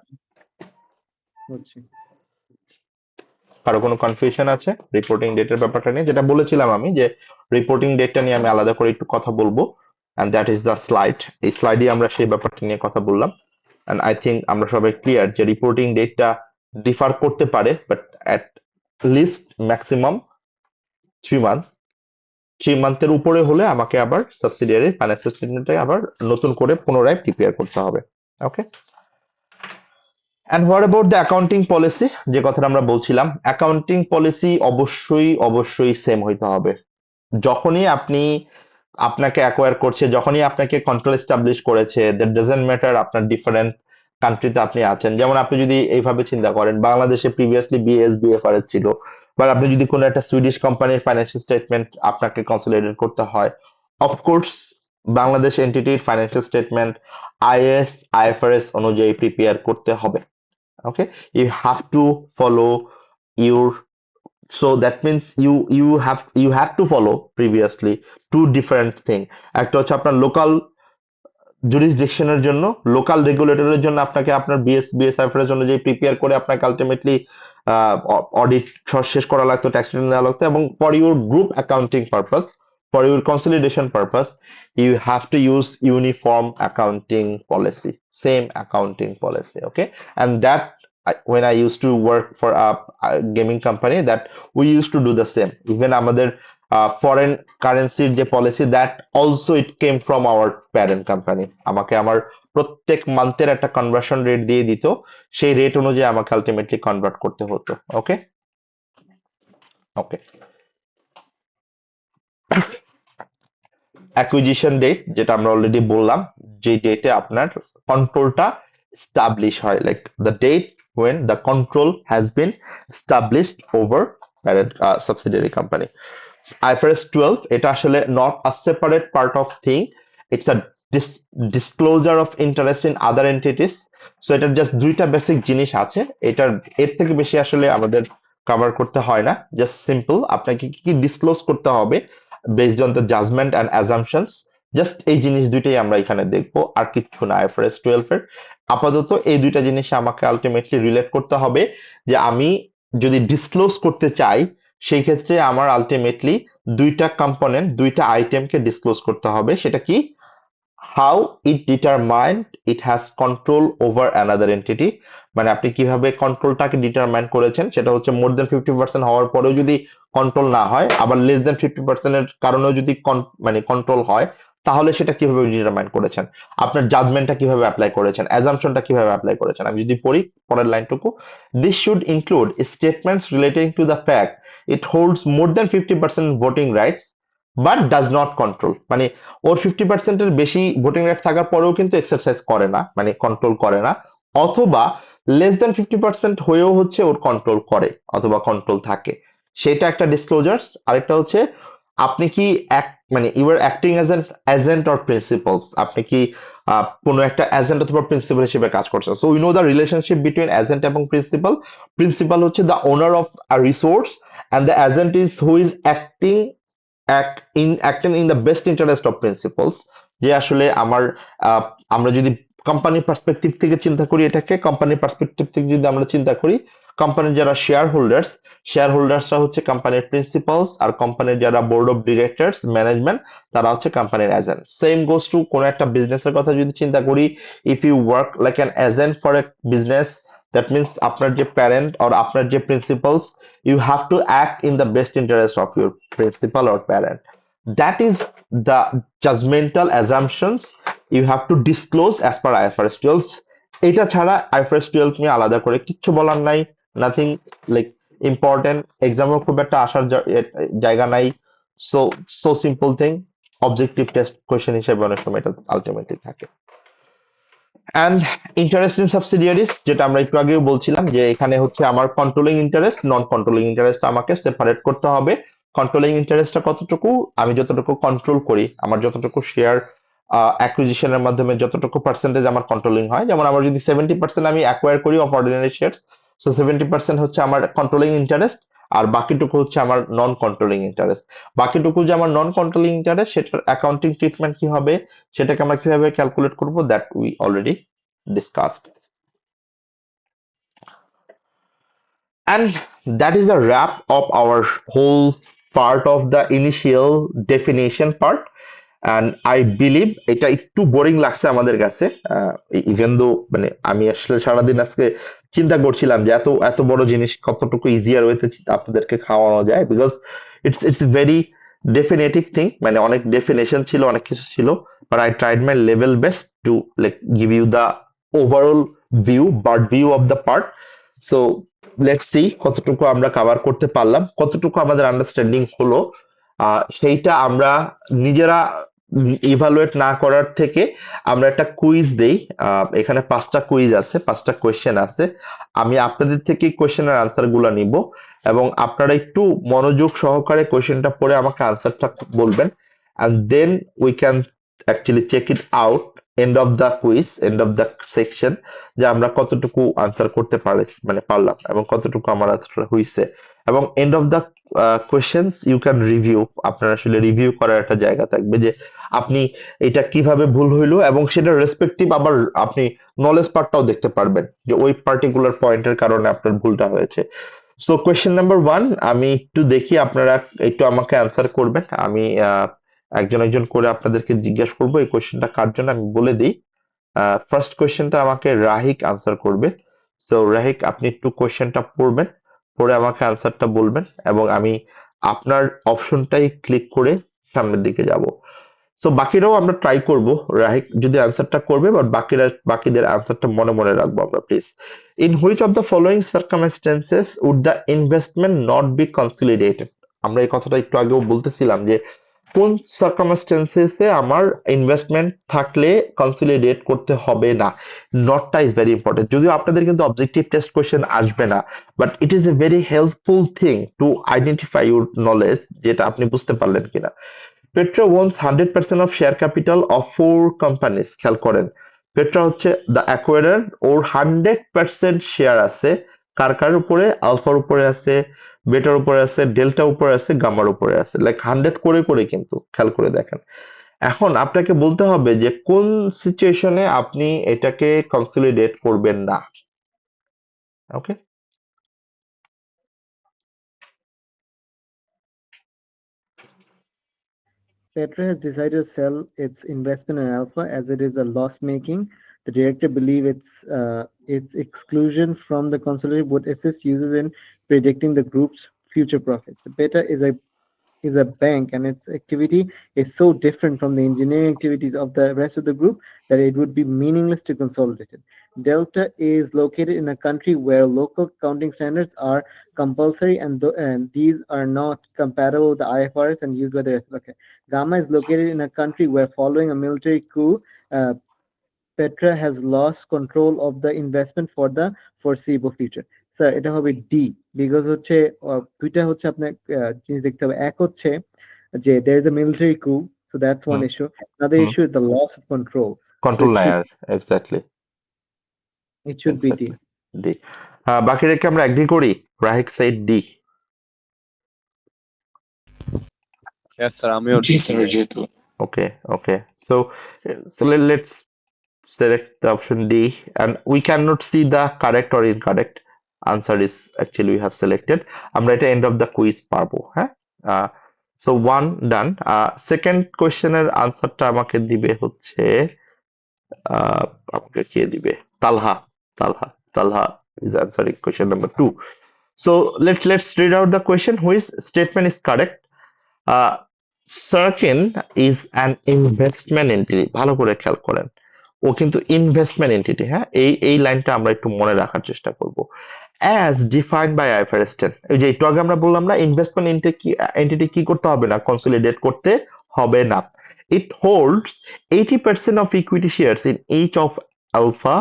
বুঝছি। কারো কোনো কনফিউশন আছে রিপোর্টিং ডেটের ব্যাপারটা নিয়ে? যেটা বলেছিলাম আমি যে রিপোর্টিং ডেটটা নিয়ে আমি আলাদা করে একটু কথা বলবো, and that is the slide. এই স্লাইডে আমরা সেই ব্যাপারটা নিয়ে কথা বললাম, অ্যান্ড আই থিঙ্ক আমরা সবাই ক্লিয়ার যে রিপোর্টিং ডেটটা ডিফার করতে পারে, but at least maximum 3 month. 3 মান্থের উপরে হলে আমাকে আবার সাবসিডিয়ারির ফাইন্যান্সিয়াল স্টেটমেন্টটা আবার নতুন করে পুনরায় প্রিপেয়ার করতে হবে। Okay, and what about the accounting policy, যে কথাটা আমরা বলছিলাম, অ্যাকাউন্টিং পলিসি অবশ্যই অবশ্যই সেম হইতে হবে। যখনই আপনি আপনাকে অ্যাকোয়ার করছে, যখনই আপনাকে কন্ট্রোল এস্টাবলিশ করেছে, দ্যাট ডাজন্ট ম্যাটার আপনার ডিফারেন্ট কান্ট্রিতে আপনি আছেন। যেমন আপনি যদি এইভাবে চিন্তা করেন, বাংলাদেশে প্রিভিয়াসলি বিএস বিএফআরএস ছিল, বা আপনি যদি কোনো একটা সুইডিশ কোম্পানির ফাইন্যান্সিয়াল স্টেটমেন্ট আপনাকে কনসলিডেট করতে হয়, অফকোর্স বাংলাদেশ এন্টিটির ফাইন্যান্সিয়াল স্টেটমেন্ট আইএস আইএফআরএস অনুযায়ী প্রিপেয়ার করতে হবে। Okay, you have to follow your, so that means you have to follow previously two different thing. একটা হচ্ছে আপনার লোকাল জুরিসডিকশনের জন্য, লোকাল রেগুলেটরের জন্য আপনাকে আপনার বিএসআইএফআরএস অনুযায়ী প্রিপেয়ার করে আপনাকে আলটিমেটলি অডিট শেষ করা লাগতো, ট্যাক্স রিটার্ন দেওয়া লাগতো, এবং for your group accounting purpose, for your consolidation purpose, you have to use uniform accounting policy, same accounting policy. Okay, and that when I used to work for a gaming company, that we used to do the same. Even আমাদের foreign কারেন্সির যে policy, that also it came from our parent company. আমাকে আমার প্রত্যেক মান্থের একটা conversion rate দিয়ে দিত, সেই rate অনুযায়ী আমাকে আলটিমেটলি কনভার্ট করতে হতো। ওকে ওকে, অ্যাকুইজিশন ডেট, যেটা আমরা অলরেডি বললাম, যে ডেটে আপনার কন্ট্রোলটা স্টাবলিশ হয়, like the date when the control has been established over parent subsidiary company. IFRS 12, এটা আসলে not a separate part of thing, it's a disclosure of interest in other entities. So এটার just দুইটা basic জিনিস আছে, এটার এর থেকে বেশি আসলে আমাদের কভার করতে হয় না। জাস্ট সিম্পল আপনাকে কি কি ডিসক্লোজ করতে হবে based on the judgement and assumptions, just এই জিনিস দুইটাই আমরা এখানে দেখবো, আর কিচ্ছু না। IFRS 12 এর আপাতত এই দুইটা জিনিস আমাকে আলটিমেটলি রিলেট করতে হবে, যে আমি যদি ডিসক্লোজ করতে চাই সেই ক্ষেত্রে আমার আলটিমেটলি দুইটা কম্পোনেন্ট, দুইটা আইটেমকে ডিসক্লোজ করতে হবে। সেটা কি? How it determined it has control over another entity, মানে আপনি কিভাবে কন্ট্রোলটাকে ডিটারমাইন করেছেন। সেটা হচ্ছে মোর দেন 50% হওয়ার পরেও যদি কন্ট্রোল না হয়, আবার লেস দেন 50% এর কারণেও যদি মানে কন্ট্রোল হয়, তাহলে সেটা কিভাবে ডিটারমাইন করেছেন, আপনার জাজমেন্টটা কিভাবে অ্যাপ্লাই করেছেন, অ্যাজাম্পশনটা কিভাবে অ্যাপ্লাই করেছেন। আমি যদি পড়ি পরের লাইনটুকু, this should include statements relating to the fact it holds more than 50% voting rights but does not control, মানে ওর 50%-এর বেশি ভোটিং রাইট থাকার পরেও কিন্তু এক্সারসাইজ করে না, মানে কন্ট্রোল করে না, অথবা লেস দেন 50% হয়েও হচ্ছে ওর কন্ট্রোল করে অথবা কন্ট্রোল থাকে, সেটা একটা ডিসক্লোজার্স। আরেকটা হচ্ছে আপনি কি মানে you are acting as an agent or principals, আপনি কি কোনো একটা এজেন্ট অথবা প্রিন্সিপাল হিসেবে কাজ করছেন। So we know the relationship between agent এবং প্রিন্সিপাল। প্রিন্সিপাল হচ্ছে the owner of a resource, and the agent is who is acting in the best interest of principals, যে আসলে আমরা যদি কোম্পানির পার্সপেক্টিভ থেকে চিন্তা করি, এটাকে কোম্পানির পার্সপেক্টিভ থেকে যদি আমরা চিন্তা করি, কোম্পানির যারা শেয়ার হোল্ডার্সরা হচ্ছে কোম্পানির প্রিন্সিপালস, আর কোম্পানির যারা বোর্ড অফ ডিরেক্টরস ম্যানেজমেন্ট, তারা হচ্ছে কোম্পানির এজেন্ট। সেম গোস টু কোনো একটা বিজনেসের কথা যদি চিন্তা করি, if you work like an agent for a business, that means আপনার যে প্যারেন্ট আর আপনার যে principals, you have to act in the best interest of your principal or parent. That is the judgmental assumptions you have to disclose as per IFRS 12. এটা ছাড়া IFRS 12 নিয়ে আলাদা করে কিচ্ছু বলার নাই, নাথিং লাইক ইম্পর্টেন্ট, এক্সামেও খুব একটা আসার জায়গা নাই। So so simple thing, objective test question হিসেবে অনেক সময় এটা আলটিমেটলি থাকে। অ্যান্ড ইন্টারেস্ট ইন সাবসিডিয়ারিজ, যেটা আমরা একটু আগেও বলছিলাম, যে এখানে হচ্ছে আমার কন্ট্রোলিং ইন্টারেস্ট, নন কন্ট্রোলিং ইন্টারেস্ট আমাকে সেপারেট করতে হবে। কন্ট্রোলিং ইন্টারেস্টটা কতটুকু, আমি যতটুকু কন্ট্রোল করি, আমার যতটুকু শেয়ার অ্যাকুইজিশনের মাধ্যমে যতটুকু পার্সেন্টেজ আমার কন্ট্রোলিং হয়, যেমন আমার যদি 70% আমি অ্যাকোয়ার করি অফ অর্ডিনারি শেয়ারস, সো 70% হচ্ছে আমার কন্ট্রোলিং ইন্টারেস্ট, আর বাকিটুকু হচ্ছে আমার নন কন্ট্রোলিং ইন্টারেস্ট। বাকিটুকু যে আমার নন কন্ট্রোলিং ইন্টারেস্ট, সেটার অ্যাকাউন্টিং ট্রিটমেন্ট কি হবে, সেটাকে আমরা কিভাবে ক্যালকুলেট করবো, that we already discussed. And that is the wrap of our whole part of the initial definition part. And I believe এটা একটু বোরিং লাগছে আমাদের কাছে, ইভেন দো মানে আমি আসলে সারাদিন আজকে চিন্তা করছিলাম যে এত এত বড় জিনিস কতটুকু ইজিয়ার ওয়েতে আপনাদেরকে খাওয়ানো যায়, because it's very definitive thing, মানে অনেক ডেফিনেশন ছিল, অনেক কিছু ছিল, but I tried my level best to like give you the overall view, bird view of the part. So let's see কতটুকু আমরা কভার করতে পারলাম, কতটুকু আমাদের আন্ডারস্ট্যান্ডিং হলো। সেইটা আমরা নিজেরা ইভালুয়েট না করার থেকে আমরা একটা কুইজ দেই। এখানে 5টা কুইজ আছে, 5টা কোয়েশ্চেন আছে। আমি আপনাদের থেকে কোয়েশ্চেনের আনসার গুলা নিব এবং আপনারা একটু মনোযোগ সহকারে কোয়েশ্চেনটা পড়ে আমাকে আনসারটা বলবেন, and then we can actually check it out end of the quiz, end of the section, যে আমরা কতটুকু আনসার করতে পারলাম এবং কতটুকু আমার আনসার হইছে। এবং end of the questions you can review, আপনার আসলে রিভিউ করার একটা জায়গা থাকবে যে আপনি এটা কিভাবে ভুল হইলো, এবং সেটা রেসপেক্টিভ আবার আপনি নলেজ পার্টটাও দেখতে পারবেন যে ওই পার্টিকুলার পয়েন্টের কারণে আপনার ভুলটা হয়েছে। সো কোয়েশ্চেন নাম্বার 1 আমি একটু দেখি, আপনারা একটু আমাকে আনসার করবেন। আমি একজন একজন করে আপনাদেরকে জিজ্ঞাসা করবো এই কোয়েশ্চেনটা কার জন্য, আমি বলে দিই। ফার্স্ট কোয়েশ্চেনটা আমাকে রাহিক আনসার করবে। সো রাহিক, আপনি একটু কোয়েশ্চেনটা পড়বেন, পড়ে আমাকে আনসারটা বলবেন, এবং আমি আপনার অপশনটাই ক্লিক করে সামনের দিকে যাব। সো বাকিরাও আমরা ট্রাই করব, রাহিক যদি আনসারটা করবে, বাট বাকিদের আনসারটা মনে মনে রাখবো আমরা please. In which of the following circumstances would the investment not be consolidated? আমরা এই কথাটা একটু আগেও বলতেছিলাম যে কোন সার্কামস্টেন্সেসে আমার ইনভেস্টমেন্ট থাকলে কনসলিডেট করতে হবে না। নটটা ইজ ভেরি ইম্পর্টেন্ট, যদিও আপনাদের কিন্তু অবজেক্টিভ টেস্ট কোয়েশ্চেন আসবে না, but it is a very helpful thing to identify your knowledge, যেটা আপনি বুঝতে পারলেন কিনা। Petro ওনস 100% of share capital of 4 companies. খেয়াল করেন, পেট্রো হচ্ছে দ্য অ্যাকোয়ারার, ওর 100% শেয়ার আছে কার কার উপরে? আলফার উপরে আছে, বেটার উপরে আছে, ডেল্টা উপরে আছে, গামার উপরে আছে, লাইক 100 করে করে, কিন্তু খেয়াল করে দেখেন। এখন আপনাকে বলতে হবে যে কোন সিচুয়েশনে আপনি এটাকে কনসলিডেট করবেন না। ওকে, Petra has decided to sell its investment in Alpha as it is a loss-making. The director believe its exclusion from the consolidated would assist users in predicting the group's future profits. The Beta is a bank, and its activity is so different from the engineering activities of the rest of the group that it would be meaningless to consolidate it. Delta is located in a country where local accounting standards are compulsory, and these are not compatible with the IFRS and used by the rest. Okay. Gamma is located in a country where, following a military coup, Petra has lost control of the investment for the foreseeable future. Sir এটা হবে D, because হচ্ছে দুইটা হচ্ছে আপনার জিনিস দেখতে হবে। এক হচ্ছে যে there is a military coup, so that's one issue. Another issue is the loss of control. Control it নাই should, আর, exactly it should be D. D. বাকিদেরকে আমরা এগ্রি করি, Rahik said D. Yes, sir. আমিও জি স্যার, যেহেতু Okay, okay. So let's select the option D, and we cannot see the correct or incorrect answer is actually we have selected. আমরা এটা end of the quiz পারবো, হ্যাঁ? So one done. Second question এর আনসারটা আমাকে দিবে হচ্ছে আমাকে কে দিবে? তালহা। Talha is answering question number 2. So let's read out the question. Which statement is correct? Sarakin is an investment entity. ভালো করে খেয়াল করেন, ও কিন্তু ইনভেস্টমেন্ট এন্টিটি। হ্যাঁ, এই লাইনটা আমরা একটু মনে রাখার চেষ্টা করব। অ্যাজ ডিফাইন্ড বাই আইফআরএস 10, এই যে একটু আগে আমরা বললাম না, ইনভেস্টমেন্ট এন্টিটি কি করতে হবে না? কনসলিডেট করতে হবে না। It holds 80% of equity shares in each of alpha,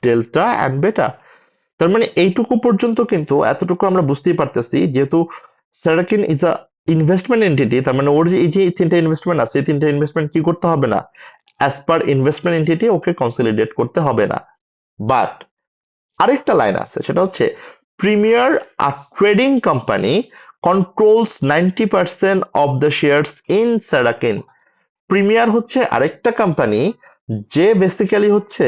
delta and beta. তার মানে এইটুকু পর্যন্ত কিন্তু এতটুকু আমরা বুঝতেই পারতেছি, যেহেতু সারাকিন ইজ আ ইনভেস্টমেন্ট এন্টিটি, তার মানে ওর যে এই যে তিনটা ইনভেস্টমেন্ট আছে, এই তিনটা ইনভেস্টমেন্ট কি করতে হবে না? As per investment entity okay consolidate করতে হবে না। বাট আরেকটা লাইন আছে, সেটা হচ্ছে Premier a trading company controls 90% of the shares in Saracen. Premier হচ্ছে আরেকটা কোম্পানি যে বেসিক্যালি হচ্ছে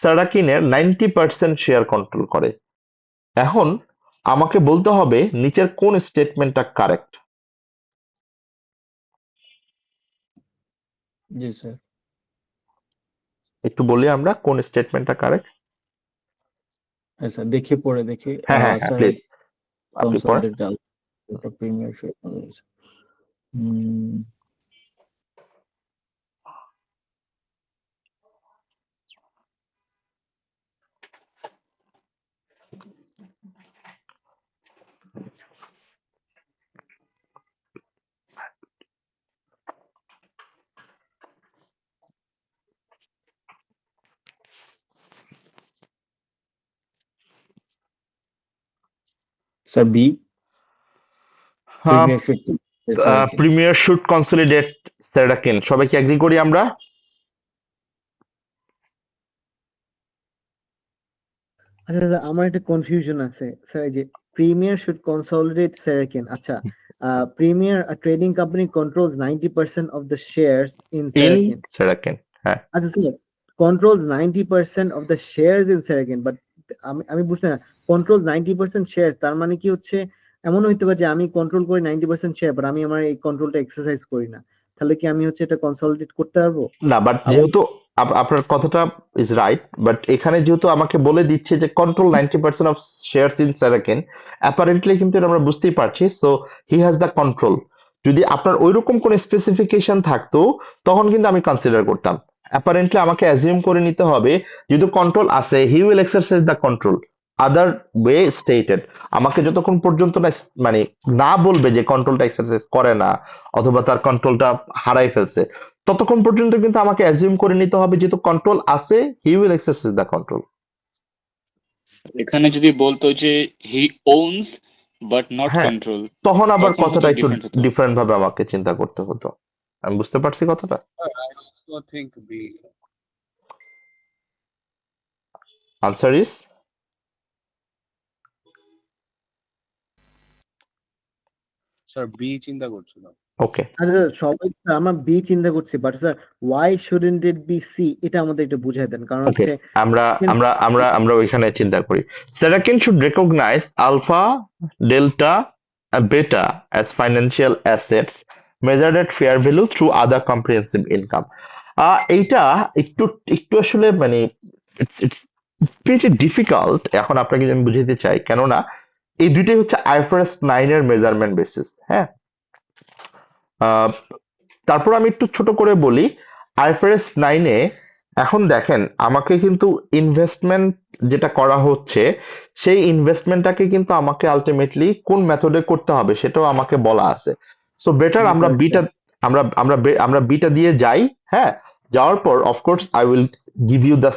সারাকিনের 90% শেয়ার কন্ট্রোল করে। এখন আমাকে বলতে হবে নিচের কোন স্টেটমেন্টটা কারেক্ট। জি স্যার। একটু বলি আমরা কোন স্টেটমেন্টটা কারেক্ট। হ্যাঁ স্যার, দেখি পড়ে দেখি। হ্যাঁ হ্যাঁ হ্যাঁ স্যার প্লিজ আপনি পড়েন। Consolidated premiership. Sir B, premiership. Premier should consolidate Saracen, সবাই কি এগ্রি করি আমরা? আচ্ছা স্যার, আমার একটা কনফিউশন আছে স্যার। এই যে প্রিমিয়ার শুড কনসলিডেট সেরাকিন, আচ্ছা, Premier trading company controls 90% of the shares in in Saracen. Saracen, হ্যাঁ আচ্ছা sir, controls 90% of the shares in Saracen, but আমি বুঝতে না, কন্ট্রোলস 90% শেয়ারস তার মানে কি হচ্ছে? এমন হইতে পারে যে আমি কন্ট্রোল করি 90% শেয়ার, বাট আমি আমার এই কন্ট্রোলটা এক্সারসাইজ করি না, তাহলে কি আমি হচ্ছে এটা কনসলিডেট করতে পারবো? না, বাট আবার যেহেতু আপনার কথাটা ইজ রাইট, বাট এখানে যেহেতু আমাকে বলে দিচ্ছে যে control 90% of shares in Saracen, apparently কিন্তু এটা আমরা বুঝতেই পারছি, so he has the control. যদি আপনার ওইরকম কোন স্পেসিফিকেশন থাকতো তখন কিন্তু আমি কনসিডার করতাম। অ্যাপারেন্টলি আমাকে অ্যাজিউম করে নিতে হবে যেহেতু কন্ট্রোল আছে, he will exercise the control. Other way stated, আমাকে যতক্ষণ পর্যন্ত না মানে না বলবে যে কন্ট্রোলটা এক্সারসাইজ করে না অথবা তার কন্ট্রোলটা হারাই ফেলছে, ততক্ষণ পর্যন্ত কিন্তু আমাকে অ্যাজিউম করে নিতে হবে যেহেতু কন্ট্রোল আছে, he will exercise the control. এখানে যদি বলতো যে হি ওনস বাট নট হ্যাঁ, কন্ট্রোল, তখন আবার তখন কথাটা হয়তো একটু ডিফারেন্ট হতো। ডিফারেন্ট ভাবে আমাকে চিন্তা করতে হতো। আমি বুঝতে পারছি কথাটা। I also think B. Answer is sir B চিন্তা করছিলাম। ওকে। আচ্ছা সবাই আমরা বি চিন্তা করছি, but sir why shouldn't it be C, এটা আমাদের একটু বুঝাই দেন, কারণ ওকে, হচ্ছে আমরা আমরা আমরা আমরা ওইখানে চিন্তা করি সেরাকিন শুড রেকগনাইজ আলফা, ডেল্টা, বেটা অ্যাজ ফাইন্যান্সিয়াল অ্যাসেটস মেজার্ড এট ফেয়ার ভ্যালু থ্রু আদার কম্প্রিহেনসিভ ইনকাম। এইটা একটু একটু আসলে মানে ইটস ইটস প্রিটি ডিফিকাল্ট এখন আপনাকে আমি বুঝাতে চাই, কেননা এই দুইটাই হচ্ছে আইএফআরএস 9 এর মেজারমেন্ট বেসিস। হ্যাঁ, তারপর আমি একটু ছোট করে বলি আইএফআরএস 9 এ এখন দেখেন আমাকে কিন্তু ইনভেস্টমেন্ট যেটা করা হচ্ছে সেই ইনভেস্টমেন্টটাকে কিন্তু আমাকে আলটিমেটলি কোন মেথডে করতে হবে সেটাও আমাকে বলা আছে। সো বেটার আমরা বিটা আমরা বিটা দিয়ে যাই। হ্যাঁ, যাওয়ার পর of course I will give you the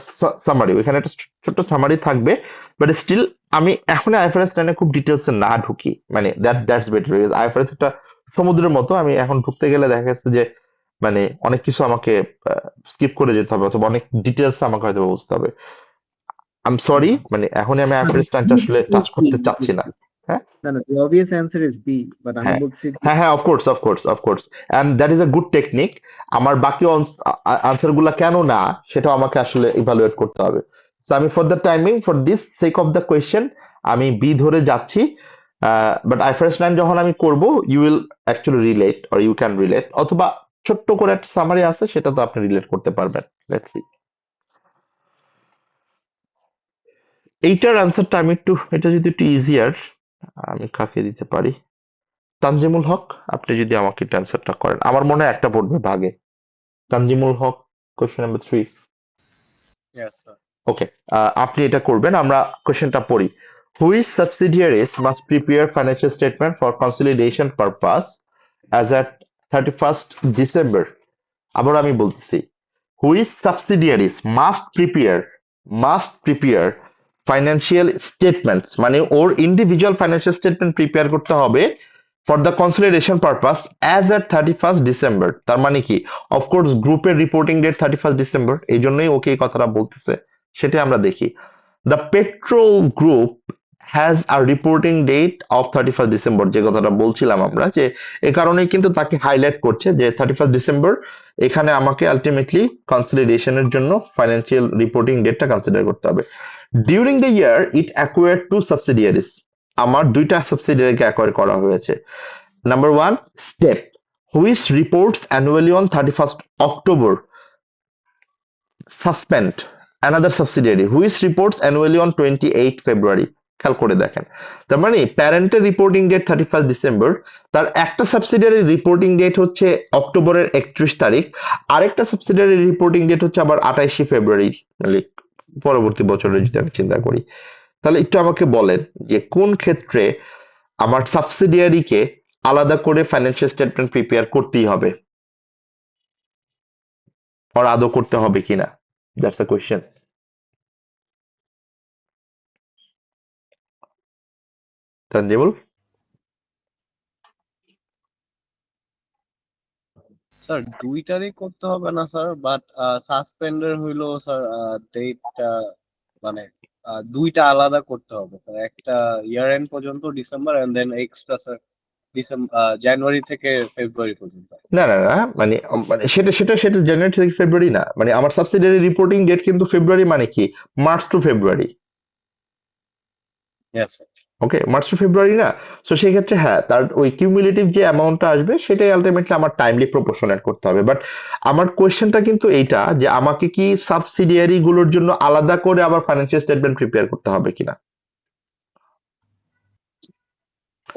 summary, ওইখানে একটা ছোট্ট সামারি থাকবে, বাট স্টিল আমি এখন আইএফআরএস 9 খুব ডিটেলসে না ঢুকি, মানে দ্যাটস বেটার। আইএফআরএস একটা সমুদ্রের মতো, আমি এখন ঢুকতে গেলে দেখা যাচ্ছে যে মানে অনেক কিছু আমাকে স্কিপ করে যেতে হবে অথবা অনেক ডিটেলস আমাকে হয়তো বুঝতে হবে। আই এম সরি, মানে এখনই আমি আইএফআরএস 9টা আসলে টাচ করতে চাচ্ছি না। হ্যাঁ না না, the obvious answer is B, but আমি হ্যাঁ বলছি হ্যাঁ হ্যাঁ, of course and that is a good technique. আমার বাকি আনসার গুলা কেন না সেটাও আমাকে আসলে ইভালুয়েট করতে হবে। সো আমি for the timing, for this sake of the question আমি বি ধরে যাচ্ছি। বাট আইএফআরএস 9 যখন আমি করব you will actually relate or you can relate, অথবা ছোট্ট করে একটা সামারি আছে সেটা তো আপনি রিলেট করতে পারবেন। লেটস সি এইটার আনসারটা আমি একটু, এটা যদি একটু ইজিয়ার আমি কাকে দিতে পারি। তানজিমুল হক, আপনি যদি আমাকে এটা অ্যান্সারটা করেন, আমার মনে হয় একটা পড়বে ভাগে। তানজিমুল হক, কোয়েশ্চেন নাম্বার 3। Yes, sir. ওকে, আপনি এটা করবেন, আমরা কোয়েশ্চেনটা পড়ি। Which সাবসিডিয়ারিজ must prepare financial statement for consolidation purpose as at 31st December. আবার আমি বলতেছি, which সাবসিডিয়ারিজ must prepare financial statements, মানে ওর ইন্ডিভিজুয়াল ফাইন্যান্সিয়াল স্টেটমেন্ট প্রিপেয়ার করতে হবে for the consolidation purpose as at 31st December. তার মানে কি, অফকোর্স গ্রুপের রিপোর্টিং ডেট 31st ডিসেম্বর, এই জন্যই ওকে এই কথাটা বলতেছে। সেটা আমরা দেখি। The petrol group has a reporting date of 31st December, যে কথাটা বলছিলাম আমরা, যে এ কারণেই কিন্তু তাকে হাইলাইট করছে যে 31st ডিসেম্বর এখানে আমাকে আলটিমেটলি কনসলিডেশনের জন্য ফাইন্যান্সিয়াল রিপোর্টিং ডেটটা কনসিডার করতে হবে। During the year it acquired two subsidiaries, আমার দুইটা সাবসিডিয়ারিকে অ্যাকোয়ার করা হয়েছে। Number one, step which reports annually on 31st October suspend another subsidiary which reports annually on 28 February। খেয়াল করে দেখেন, তার মানে প্যারেন্টের রিপোর্টিং ডেট 31st ডিসেম্বর, তার একটা সাবসিডিয়ারির রিপোর্টিং ডেট হচ্ছে অক্টোবরের 31 তারিখ, আরেকটা সাবসিডিয়ারির রিপোর্টিং ডেট হচ্ছে আবার 28 ফেব্রুয়ারি, মানে পরবর্তী বছরে যদি আমি চিন্তা করি। তাহলে একটু আমাকে বলেন যে কোন ক্ষেত্রে আমার সাবসিডিয়ারিকে আলাদা করে ফাইন্যান্সিয়াল স্টেটমেন্ট প্রিপেয়ার করতেই হবে, আর আদৌ করতে হবে কিনা, that's a question. Tanjimul? Sir দুইটারই করতে হবে না স্যার, বাট সাসপেন্ডের হইলো স্যার ডেটটা মানে দুইটা আলাদা করতে হবে স্যার, একটা ইয়ার এন্ড পর্যন্ত ডিসেম্বর এন্ড দেন এক্সট্রা স্যার জানুয়ারি থেকে ফেব্রুয়ারি পর্যন্ত। না না না, মানে মানে সেটা সেটা সেটা জানুয়ারি থেকে ফেব্রুয়ারি না, মানে আমার সাবসিডিয়ারি রিপোর্টিং ডেট কিন্তু ফেব্রুয়ারি, মানে কি মার্চ টু ফেব্রুয়ারি। Yes sir. ওকে, মার্চ টু ফেব্রুয়ারি না। সো সেই ক্ষেত্রে হ্যাঁ, তার ওই কিউমুলেটিভ যে অ্যামাউন্টটা আসবে সেটাই আলটিমেটলি আমার টাইমলি প্রপোর্শনেট করতে হবে। বাট আমার কোয়েশ্চেনটা কিন্তু এইটা যে আমাকে কি সাবসিডিয়ারি গুলোর জন্য আলাদা করে আবার ফাইন্যান্সিয়াল স্টেটমেন্ট প্রিপেয়ার করতে হবে কিনা।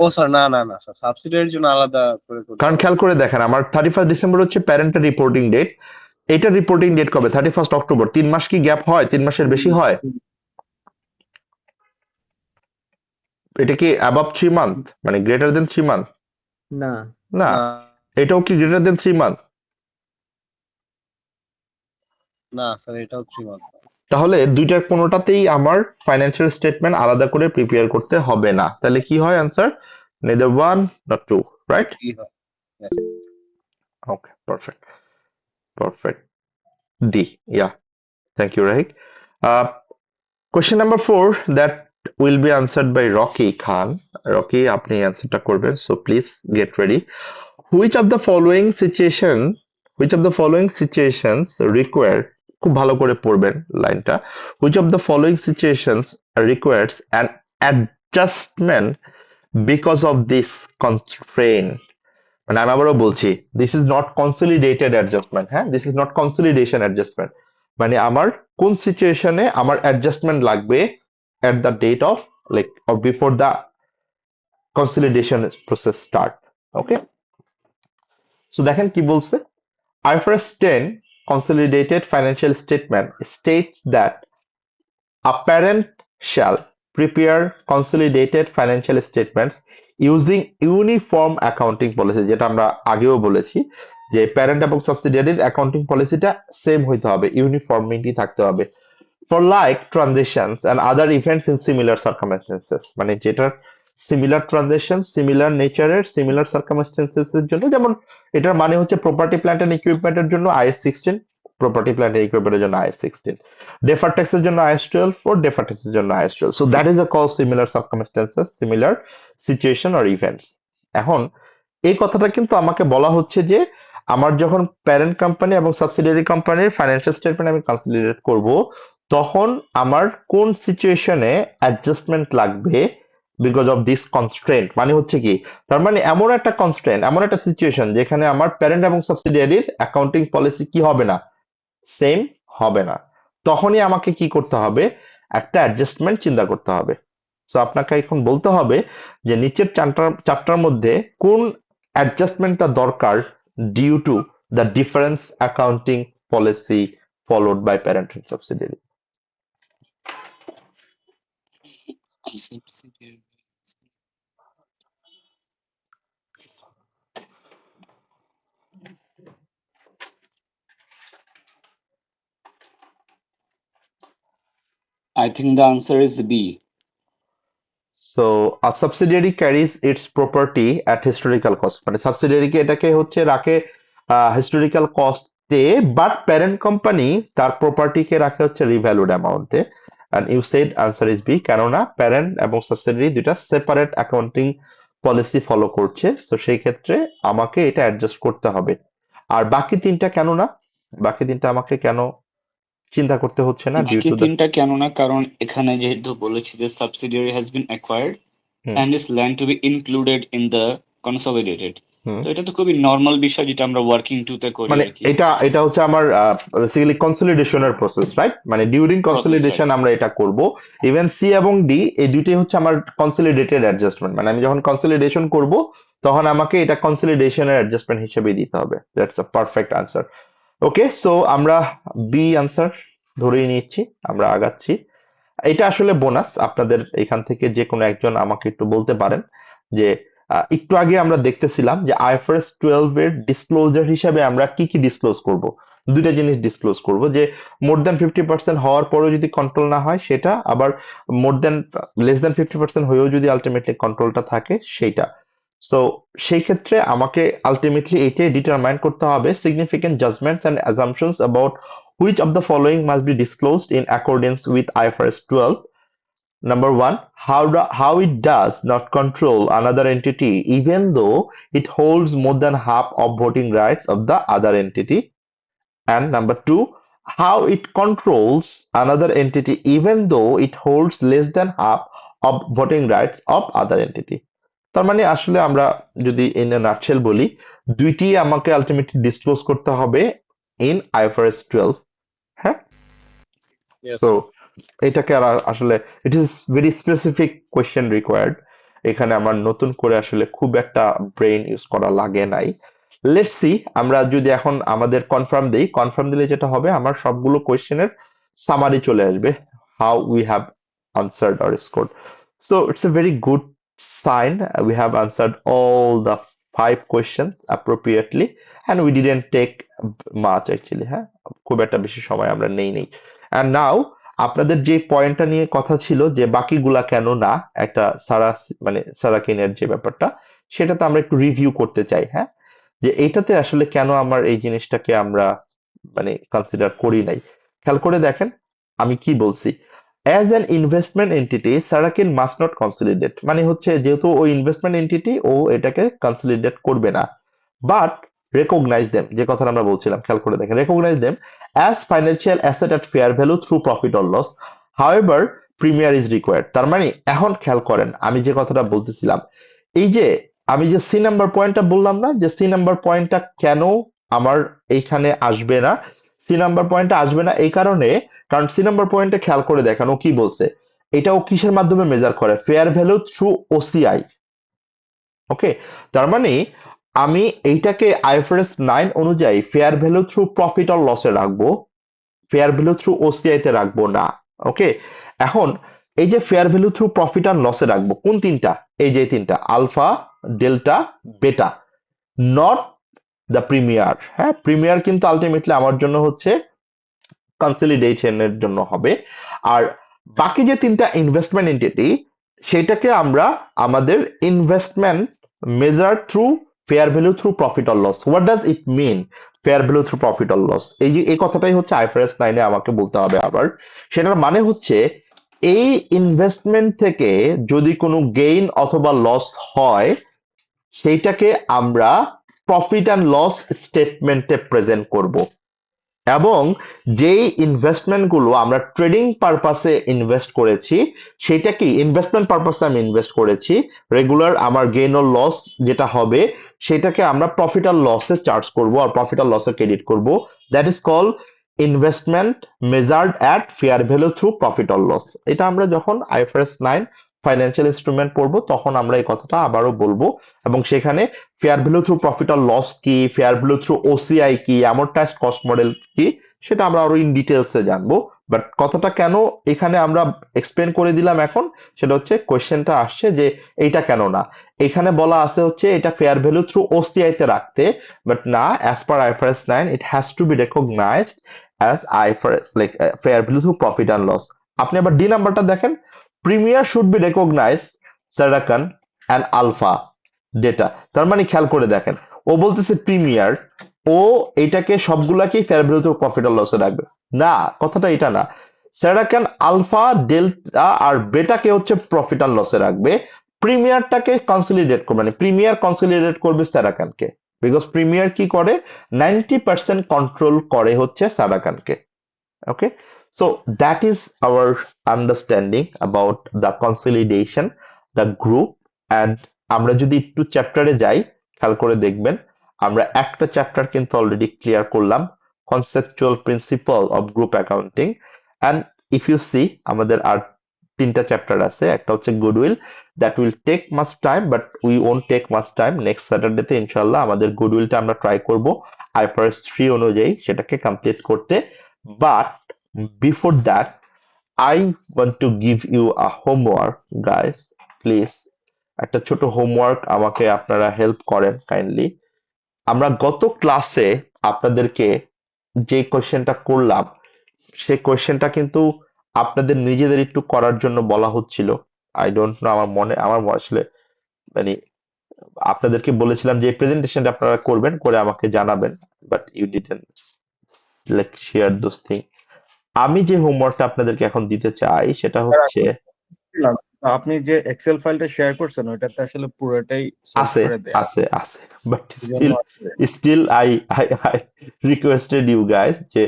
ও স্যার না না না স্যার, সাবসিডিয়ারির জন্য আলাদা করে করতে কারণ হবে। খেয়াল করে দেখেন, আমার 31st ডিসেম্বর হচ্ছে প্যারেন্টের রিপোর্টিং ডেট, এটার রিপোর্টিং ডেট কবে? 31st October. 3 মাস কি গ্যাপ হয়? 3 মাসের বেশি হয়? এটা কি অ্যাবাভ 3 মান্থ, মানে গ্রেটার দেন 3 মান্থ? না, না, না এটাও কি গ্রেটার দেন 3 মান্থ? না স্যার, এটাও 3 মান্থ। তাহলে দুইটার কোনোটাতেই আমার ফাইন্যান্সিয়াল স্টেটমেন্ট আলাদা করে প্রিপেয়ার করতে হবে না। তাহলে কি হয় answer? Neither one not two, right? কি হয়? Yes. Okay, perfect perfect. D, yeah, thank you Rahik. Question number 4 that will be answered by Rocky Khan. Rocky, আপনি অ্যান্সারটা করবেন, so please get ready. Which of the following situations require, খুব ভালো করে পড়বেন লাইনটা, which of the following situations requires an adjustment because of this constraint? মানে আমি আবারও বলছি, this is not consolidated adjustment, হ্যাঁ, this is not consolidation adjustment, মানে আমার কোন সিচুয়েশনে আমার অ্যাডজাস্টমেন্ট লাগবে at the date of, like, or before the consolidation process start. Okay, so দেখেন কি বলছে। IFRS 10 consolidated financial statement states that a parent shall prepare consolidated financial statements using uniform accounting policy, যেটা আমরা আগেও বলেছি যে parent এবং সাবসিডিয়ারির accounting পলিসিটা same হইতে হবে, ইউনিফর্মিটি থাকতে হবে, for like transactions and other events in similar circumstances, মানে যেটার সিমিলার ট্রানজাকশন, সিমিলার নেচারের, সিমিলার সার্কামস্টেন্সেস এর জন্য, যেমন এটার মানে হচ্ছে প্রপার্টি প্ল্যান্ট এন্ড ইকুইপমেন্টের জন্য IAS 16, প্রপার্টি প্ল্যান্ট এন্ড ইকুইপমেন্টের জন্য IAS 16, ডেফার্ড ট্যাক্সের জন্য IAS 12, ফর ডেফার্ড ট্যাক্সের জন্য IAS 12। So that is a call similar circumstances, similar situation or events. এখন এই কথাটা কিন্তু আমাকে বলা হচ্ছে যে আমার যখন প্যারেন্ট কোম্পানি এবং সাবসিডিয়ারি কোম্পানির ফাইন্যান্সিয়াল স্টেটমেন্ট আমি কনসলিডেট করব, তখন আমার কোন সিচুয়েশনে অ্যাডজাস্টমেন্ট লাগবে বিকজ অফ দিস কনস্ট্রেন্ট, মানে হচ্ছে কি, তার মানে এমন একটা কনস্ট্রেন্ট, এমন একটা সিচুয়েশন যেখানে আমার প্যারেন্ট এবং সাবসিডিয়ারির অ্যাকাউন্টিং পলিসি কি হবে না, সেম হবে না, তখনই আমাকে কি করতে হবে, একটা অ্যাডজাস্টমেন্ট চিন্তা করতে হবে। সো আপনাকে এখন বলতে হবে যে নিচের চারটার মধ্যে কোন অ্যাডজাস্টমেন্টটা দরকার due to the difference accounting policy followed by parent and subsidiary. I think the answer is B. So a subsidiary carries its property at historical cost, মানে সাবসিডিয়ারি কে এটাকে হচ্ছে রাখে হিস্টোরিক্যাল কস্টে, বাট প্যারেন্ট কোম্পানি তার property কে রাখে হচ্ছে রিভ্যালুড অ্যামাউন্টে। And you said answer is B, কেননা প্যারেন্ট এবং সাবসিডিয়ারি দুইটা সেপারেট অ্যাকাউন্টিং পলিসি ফলো করছে, সো সেই ক্ষেত্রে আমাকে এটা অ্যাডজাস্ট করতে হবে। আর বাকি তিনটা কেন না, বাকি তিনটা আমাকে কেন চিন্তা করতে হচ্ছে না ডিউ বাকি টু দ্য, তিনটা কেন না, কারণ এখানে যেহেতু বলেছি যে subsidiary has been acquired hmm. and its land to be included in the consolidated. হুম। তো এটা তো খুবই নর্মাল বিষয় যেটা আমরা ওয়ার্কিং টুতে করি মানে আর কি, এটা হচ্ছে আমার বেসিক্যালি কনসলিডেশনের প্রসেস, রাইট? মানে ডিউরিং প্রসেস, কনসলিডেশন রাইট? আমরা এটা করব। ইভেন সি এবং ডি এই দুইটাই হচ্ছে আমার কনসলিডেটেড অ্যাডজাস্টমেন্ট, মানে আমি যখন কনসলিডেশন করব তখন আমাকে এটা কনসলিডেশনের অ্যাডজাস্টমেন্ট হিসেবে দিতে হবে। That's a perfect answer. Okay, so আমরা বি আনসার ধরেই নিচ্ছি, আমরা আগাচ্ছি। এটা আসলে বোনাস, আপনাদের এখান থেকে যে কোনো একজন আমাকে একটু বলতে পারেন যে একটু আগে আমরা দেখতেছিলাম যে আইএফআরএস 12 এর ডিসক্লোজার হিসাবে আমরা কি কি ডিসক্লোজ করব। দুইটা জিনিস ডিসক্লোজ করব, যে মোর দ্যান 50% হওয়ার পরেও যদি কন্ট্রোল না হয় সেটা, আবার লেস দ্যান 50% হয়েও যদি আলটিমেটলি কন্ট্রোলটা থাকে সেইটা। সো সেই ক্ষেত্রে আমাকে আলটিমেটলি এটাই ডিটারমাইন করতে হবে significant judgments and assumptions about which of the following must be disclosed in accordance with IFRS 12. Number one, how it does not control another entity even though it holds more than half of voting rights of the other entity. And number two, how it controls another entity even though it holds less than half of voting rights of other entity. তার মানে আসলে আমরা যদি in a nutshell বলি, দুইটি আমাকে ultimately disclose করতে হবে ইন আইএফআরএস 12। হ্যাঁ, Yes, তো sir. এটাকে আর আসলে it is very specific question required. এখানে আমার নতুন করে আসলে খুব একটা ব্রেইন ইউজ করা লাগে নাই। লেটস সি, আমরা যদি এখন আমাদের কনফার্ম দেই, কনফার্ম দিলে যেটা হবে আমার সবগুলো কোয়েশ্চেনের সামারি চলে আসবে, how we have answered or scored. So it's a very good sign. We have answered all the 5 questions appropriately and we didn't take much actually, হ্যাঁ, খুব একটা বেশি সময় আমরা নেই। And now আপনাদের যে পয়েন্টটা নিয়ে কথা ছিল যে বাকিগুলা কেন না, একটা সারাকিনের যে ব্যাপারটা, সেটাতে আমরা একটু রিভিউ করতে চাই। হ্যাঁ, যে এইটাতে আসলে কেন আমার এই জিনিসটাকে আমরা কনসিডার করি নাই। খেয়াল করে দেখেন আমি কি বলছি। As an investment entity Saracen must not consolidate, মানে হচ্ছে যেহেতু ও ইনভেস্টমেন্ট এন্টিটি, ও এটাকে কনসলিডেট করবে না। বাট রেকগনাইজ দেম, যে কথাটা আমরা বলছিলাম, খেয়াল করে দেখেন, recognise them as financial asset at fair value through profit or loss, however premier is required. তার মানে এখন খেয়াল করেন আমি যে কথাটা বলতেছিলাম, এই যে আমি যে সি নাম্বার পয়েন্টটা বললাম না, যে সি নাম্বার পয়েন্টটা কেন আমার এইখানে আসবে না। সি নাম্বার পয়েন্টটা আসবে না এই কারণে, কারণ সি নাম্বার পয়েন্টে খেয়াল করে দেখেন ও কি বলছে, এটাও কিসের মাধ্যমে মেজার করে, ফেয়ার ভ্যালু থ্রু ওসিআই। ওকে, তার মানে আমি এইটাকে আইএফআরএস 9 অনুযায়ী fair value through profit or লসে রাখবো, ফেয়ার ভ্যালু থ্রু ওসিআই তে রাখবো না। ওকে, এখন এই যে ফেয়ার ভ্যালু থ্রু প্রফিট আর লসে রাখবো কোন তিনটা, এই যে তিনটা, আলফা, ডেল্টা, বেটা, নট দ্য প্রিমিয়ার। হ্যাঁ, প্রিমিয়ার কিন্তু আলটিমেটলি আমার জন্য হচ্ছে কনসলিডেশনের জন্য হবে। আর বাকি যে তিনটা ইনভেস্টমেন্ট এন্টিটি, সেটাকে আমরা আমাদের investment measure through fair value through profit or loss. What does it mean fair value through profit or loss? এই যে এই কথাটাই হচ্ছে আইএফআরএস 9 এ আমাকে বলতে হবে আবার। সেটার মানে হচ্ছে এই ইনভেস্টমেন্ট থেকে যদি কোনো গেইন অথবা লস হয়, সেইটাকে আমরা প্রফিট অ্যান্ড লস স্টেটমেন্টে প্রেজেন্ট করব। এবং যেই ইনভেস্টমেন্ট গুলো আমরা ট্রেডিং পারপাসে ইনভেস্ট করেছি, সেটা কি ইনভেস্টমেন্ট পারপাসে আমি ইনভেস্ট করেছি, রেগুলার আমার গেইন অর লস যেটা হবে সেটাকে আমরা প্রফিট আর লসে চার্জ করব আর প্রফিট আর লসে ক্রেডিট করব। That is call investment measured at fair value through profit or loss. এটা আমরা যখন আইএফআরএস 9 ফাইন্যান্সিয়াল ইনস্ট্রুমেন্ট পড়বো তখন আমরা এই কথাটা আবারও বলবো, এবং সেখানে ফেয়ার ভ্যালু থ্রু প্রফিট আর লস কি, ফেয়ার ভ্যালু থ্রু ওসিআই কি, অ্যামortized কস্ট মডেল কি, সেটা আমরা আরো ইন ডিটেলসে জানবো। বাট কথাটা কেন এখানে আমরা এক্সপ্লেন করে দিলাম এখন, সেটা হচ্ছে কোয়েশ্চেনটা আসছে যে এইটা কেন না। এখানে বলা আছে হচ্ছে এটা ফেয়ার ভ্যালু থ্রু ওসিআই তে রাখতে, বাট না, as per IFRS 9 it has to be recognised as IFRS fair value through profit and loss. আপনি আবার ডি নাম্বারটা দেখেন, premier should be recognised Saracen and alpha data. তার মানে খেয়াল করে দেখেন ও বলতেছে প্রিমিয়ার, ও এটাকে সবগুলাকেই ফেয়ার ভ্যালু থ্রু প্রফিট আর লসে রাখবে না, কথাটা এটা না। সারাকান আলফা, ডেল্টা আর বেটাকে হচ্ছে প্রফিট আর লসে রাখবে, প্রিমিয়ারটাকে কনসলিডেট করবে, মানে প্রিমিয়ার কনসলিডেট করবে সারাকানকে, বিকজ প্রিমিয়ার কি করে 90% কন্ট্রোল করে হচ্ছে সারাকানকে। Okay, so that is our understanding about the consolidation the group, and আমরা যদি একটু চ্যাপ্টারে যাই, খেয়াল করে দেখবেন আমরা একটা চ্যাপ্টার কিন্তু অলরেডি ক্লিয়ার করলাম, conceptual principal of group accounting. And if you see আমাদের আর 3টা চ্যাপ্টার আছে, একটা হচ্ছে goodwill, that will take much time, but we won't take much time. Next স্যাটারডেতে ইনশাল্লাহ আমাদের গুডউইলটা আমরা ট্রাই করব IFRS 3 অনুযায়ী সেটাকে কমপ্লিট করতে। But before that I want to give you a homework, guys. Please, একটা ছোট হোমওয়ার্ক আমাকে আপনারা হেল্প করেন কাইন্ডলি। আমরা গত ক্লাসে আপনাদেরকে যে কোশ্চেনটা করলাম সেই কোশ্চেনটা কিন্তু আপনাদের নিজেদের একটু করার জন্য বলা হচ্ছিল। আই ডোন্ট নো, আমার আসলে মানে আপনাদেরকে বলেছিলাম যে প্রেজেন্টেশনটা আপনারা করবেন, করে আমাকে জানাবেন, but you didn't like share those thing. আমি যে হোমওয়ার্কটা আপনাদেরকে এখন দিতে চাই সেটা হচ্ছে আপনি যে এক্সেল ফাইলটা শেয়ার করছেন ওইটাতে আসলে পুরোটাই সলভ আছে করে দেয়া আছে বাট এজন্য still I requested you guys যে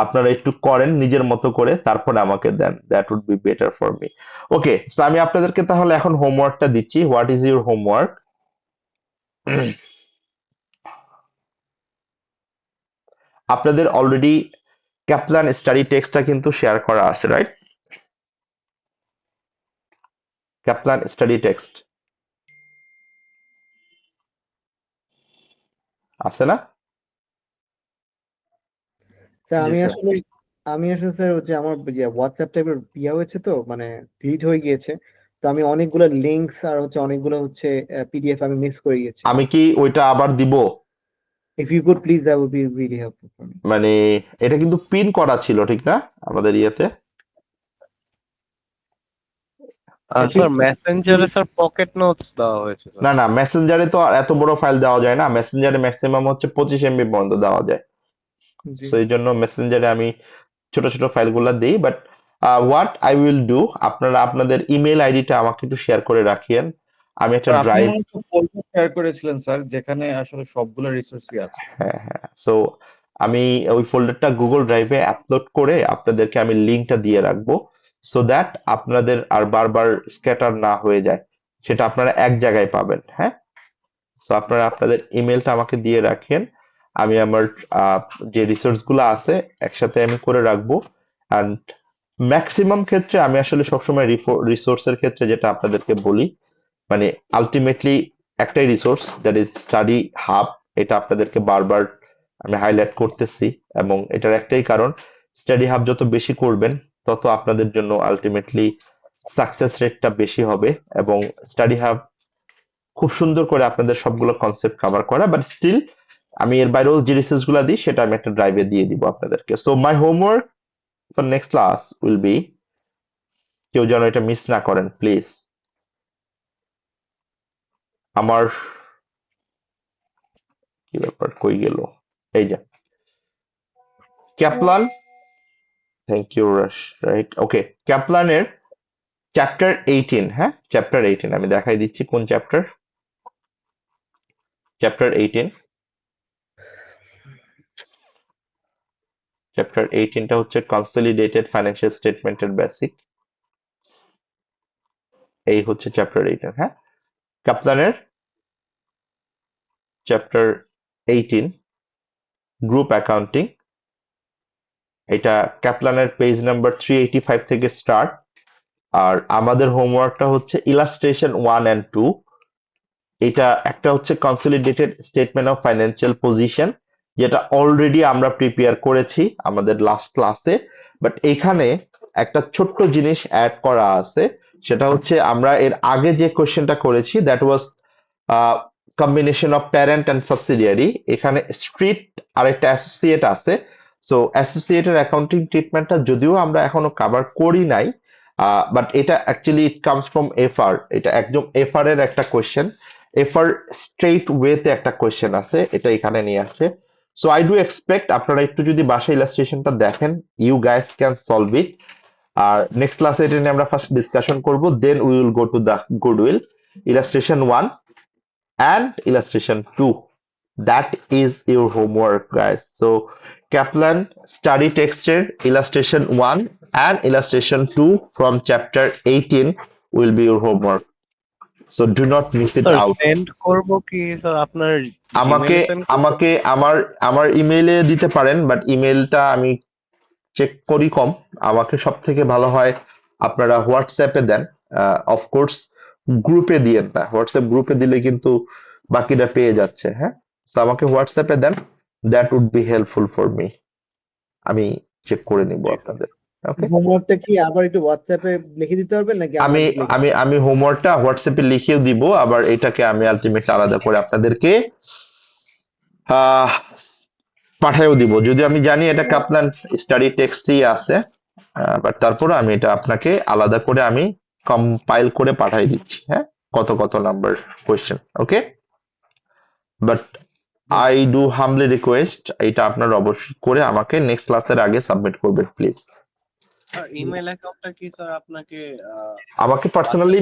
আপনারা একটু করেন নিজের মতো করে, তারপরে আমাকে দেন, that would be better for me. Okay, so আমি আপনাদেরকে তাহলে এখন হোমওয়ার্কটা দিচ্ছি। What is your homework? আপনাদের অলরেডি ক্যাপলান স্টাডি টেক্সটটা কিন্তু শেয়ার করা আছে, রাইট? ক্যাপলান স্টাডি টেক্সট আছে না? স্যার জি স্যার আমি আসলে স্যার হচ্ছে আমার হোয়াটসঅ্যাপ টাইপের হয়েছে তো, মানে ডিলিট হয়ে গিয়েছে। তো আমি অনেকগুলো লিঙ্কস আর হচ্ছে অনেকগুলো হচ্ছে পিডিএফ আমি মিস করে গেছি। আমি কি ওইটা আবার দিব? If you could please, that would be really helpful for me. মানে এটা কিন্তু পিন করা ছিল, ঠিক না? আমাদের ইয়েতে স্যার মেসেঞ্জারে স্যার পকেট নোটস দেওয়া হয়েছে স্যার। না মেসেঞ্জারে তো আর এত বড় ফাইল দেওয়া যায় না। মেসেঞ্জারে ম্যাক্সিমাম হচ্ছে 25 MB পর্যন্ত দেওয়া যায়। জি সো এই জন্য মেসেঞ্জারে আমি ছোট ছোট ফাইলগুলো দিই। But what I will do, আপনারা আপনাদের ইমেল আইডিটা আমাকে একটু শেয়ার করে রাখিয়েন। আমি একটা স্যার আপনি ড্রাইভ, মনে হয় ফোল্ডার শেয়ার করেছিলেন স্যার, যেখানে আসলে সবগুলো রিসোর্সই আছে। হ্যাঁ, সো আমি ওই ফোল্ডারটা গুগল ড্রাইভে আপলোড করে আপনাদেরকে আমি লিঙ্কটা দিয়ে রাখবো, সো দ্যাট আপনাদের আর বারবার স্ক্যাটার না হয়ে যায়, সেটা আপনারা এক জায়গায় পাবেন। হ্যাঁ, সো আপনারা আপনাদের ইমেলটা আমাকে দিয়ে রাখেন, আমি আমার যে রিসোর্স গুলো আছে একসাথে আমি করে রাখবো। অ্যান্ড ম্যাক্সিমাম ক্ষেত্রে আমি আসলে সবসময় রিসোর্সের ক্ষেত্রে যেটা আপনাদেরকে বলি, মানে আলটিমেটলি একটাই resource, that is study hub. এটা আপনাদেরকে বারবার আমি হাইলাইট করতেছি, এবং এটার একটাই কারণ, স্টাডি হাব যত বেশি করবেন তত আপনাদের জন্য আলটিমেটলি সাকসেস রেটটা বেশি হবে। এবং স্টাডি হাব খুব সুন্দর করে আপনাদের সবগুলো কনসেপ্ট কভার করা, বাট স্টিল আমি এর বাইরেও যে রিসোর্স গুলো দিই সেটা আমি একটা ড্রাইভে দিয়ে দিব আপনাদেরকে। So my homework for next class will be, কেউ যেন এটা মিস না করেন প্লিজ। আমার কি ব্যাপার, কই গেল? এই যে Kaplan, thank you Rash, right, okay. ক্যাপলানের চ্যাপ্টার 18, হ্যাঁ চ্যাপ্টার 18 আমি দেখাই দিচ্ছি কোন চ্যাপ্টার। চ্যাপ্টার 18, চ্যাপ্টার 18টা হচ্ছে কনসলিডেটেড ফাইন্যান্সিয়াল স্টেটমেন্টের বেসিক। এই হচ্ছে চ্যাপ্টার 18, হ্যাঁ। ক্যাপলানের চ্যাপ্টার 18 গ্রুপ অ্যাকাউন্টিং, এটা ক্যাপলানের পেজ নাম্বার 385 থেকে স্টার্ট। আর আমাদের হোমওয়ার্কটা হচ্ছে ইলাস্ট্রেশন 1 and 2। এটা একটা হচ্ছে consolidated statement of financial position, যেটা অলরেডি আমরা প্রিপেয়ার করেছি আমাদের লাস্ট ক্লাসে। বাট এখানে একটা ছোট্ট জিনিস অ্যাড করা আছে, সেটা হচ্ছে আমরা এর আগে যে কোশ্চেনটা করেছি that was combination of parent and subsidiary. এখানে স্ট্রিট আর একটা অ্যাসোসিয়েট আছে। সো অ্যাসোসিয়েটের অ্যাকাউন্টিং ট্রিটমেন্টটা যদিও আমরা এখনো কভার করি নাই, বাট এটা actually it comes from FR. এটা একদম এফআর এর একটা কোয়েশ্চেন, এফআর স্ট্রেট ওয়েতে একটা কোয়েশ্চেন আছে, এটা এখানে নিয়ে আসে। সো আই ডু এক্সপেক্ট আপনারা একটু যদি বাসায় ইলাস্ট্রেশনটা দেখেন, you guys can solve it. আর নেক্সট ক্লাসে এটা নিয়ে আমরা ফার্স্ট ডিসকাশন করব, then we will go to the goodwill, illustration 1 and illustration 2. That is your homework, guys. So Kaplan study texture illustration 1 and illustration 2 from chapter 18 will be your homework. So do not miss it sir out. Send করব কি sir আপনার আমাকে জিমেইলে send করব? আমাকে আমার আমার ইমেইলে দিতে পারেন, বাট ইমেইলটা আমি চেক করি কম। আমাকে সব থেকে ভালো হয় আপনারা হোয়াটসঅ্যাপে দেন। অফকোর্স গ্রুপে দিয়েন না, হোয়াটসঅ্যাপ গ্রুপে দিলে কিন্তু বাকিরা পেয়ে যাচ্ছে। হ্যাঁ, তো আমাকে হোয়াটসঅ্যাপে দেন, that would be helpful for me. আমি চেক করে নিব জি স্যার। আপনাদের। ওকে, হোমওয়ার্কটা কি আবার একটু হোয়াটসঅ্যাপে লিখে দিতে হবে নাকি আমরা আমি লিখে আমি আমি হোমওয়ার্কটা হোয়াটসঅ্যাপে লিখেও দিব, আবার এটাকে আমি আলটিমেটলি আলাদা করে আপনাদেরকে আহ পাঠাইও দিব। যদি আমি জানি এটা কাপলান স্টাডি টেক্সটই আছে, বাট তারপরে আমি এটা আপনাকে আলাদা করে আমি কম্পাইল করে পাঠাই দিচ্ছি। হ্যাঁ, কত কত number question. Okay, but I do হামলি request এটা আপনারা অবশ্যই করে আমাকে নেক্সট ক্লাসের আগে সাবমিট করবেন প্লিজ। স্যার ইমেল অ্যাকাউন্টটা কি স্যার আপনাকে আমাকে পার্সোনালি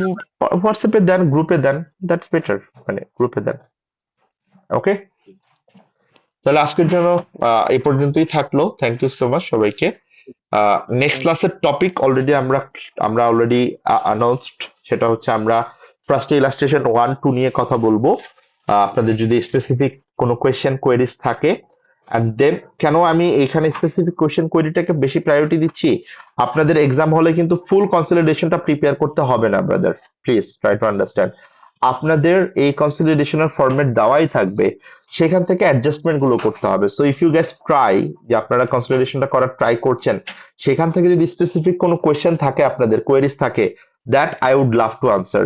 হোয়াটসঅ্যাপে দেন, গ্রুপে দেন, দ্যাটস বেটার, মানে গ্রুপে দেন। ওকে, তাহলে আজকের জন্য এই পর্যন্তই থাকলো। থ্যাংক ইউ সো মাচ সবাইকে। নেক্সট ক্লাসের টপিক অলরেডি আমরা অলরেডি অ্যানাউন্সড, সেটা হচ্ছে আমরা ফার্স্ট ইলাস্ট্রেশন 1-2 নিয়ে কথা বলবো। আপনাদের যদি স্পেসিফিক কোনো কোয়েশ্চেন কোয়েরিজ থাকে, অ্যান্ড দেন কেন আমি এখানে স্পেসিফিক কোয়েশ্চেন কোয়েরিটাকে বেশি প্রায়োরিটি দিচ্ছি, আপনাদের এক্সাম হলে কিন্তু ফুল কনসলিডেশনটা প্রিপেয়ার করতে হবে না brother, please try to understand. আপনাদের এই কনসলিডেশনের ফরম্যাট দেওয়াই থাকবে, সেখান থেকে অ্যাডজাস্টমেন্ট গুলো করতে হবে। So if you guys try, যে আপনারা কনসলিডেশনটা করার ট্রাই করছেন, সেখান থেকে যদি স্পেসিফিক কোনো কোয়েশ্চেন থাকে, আপনাদের কোয়েরিজ থাকে, that I would love to answer,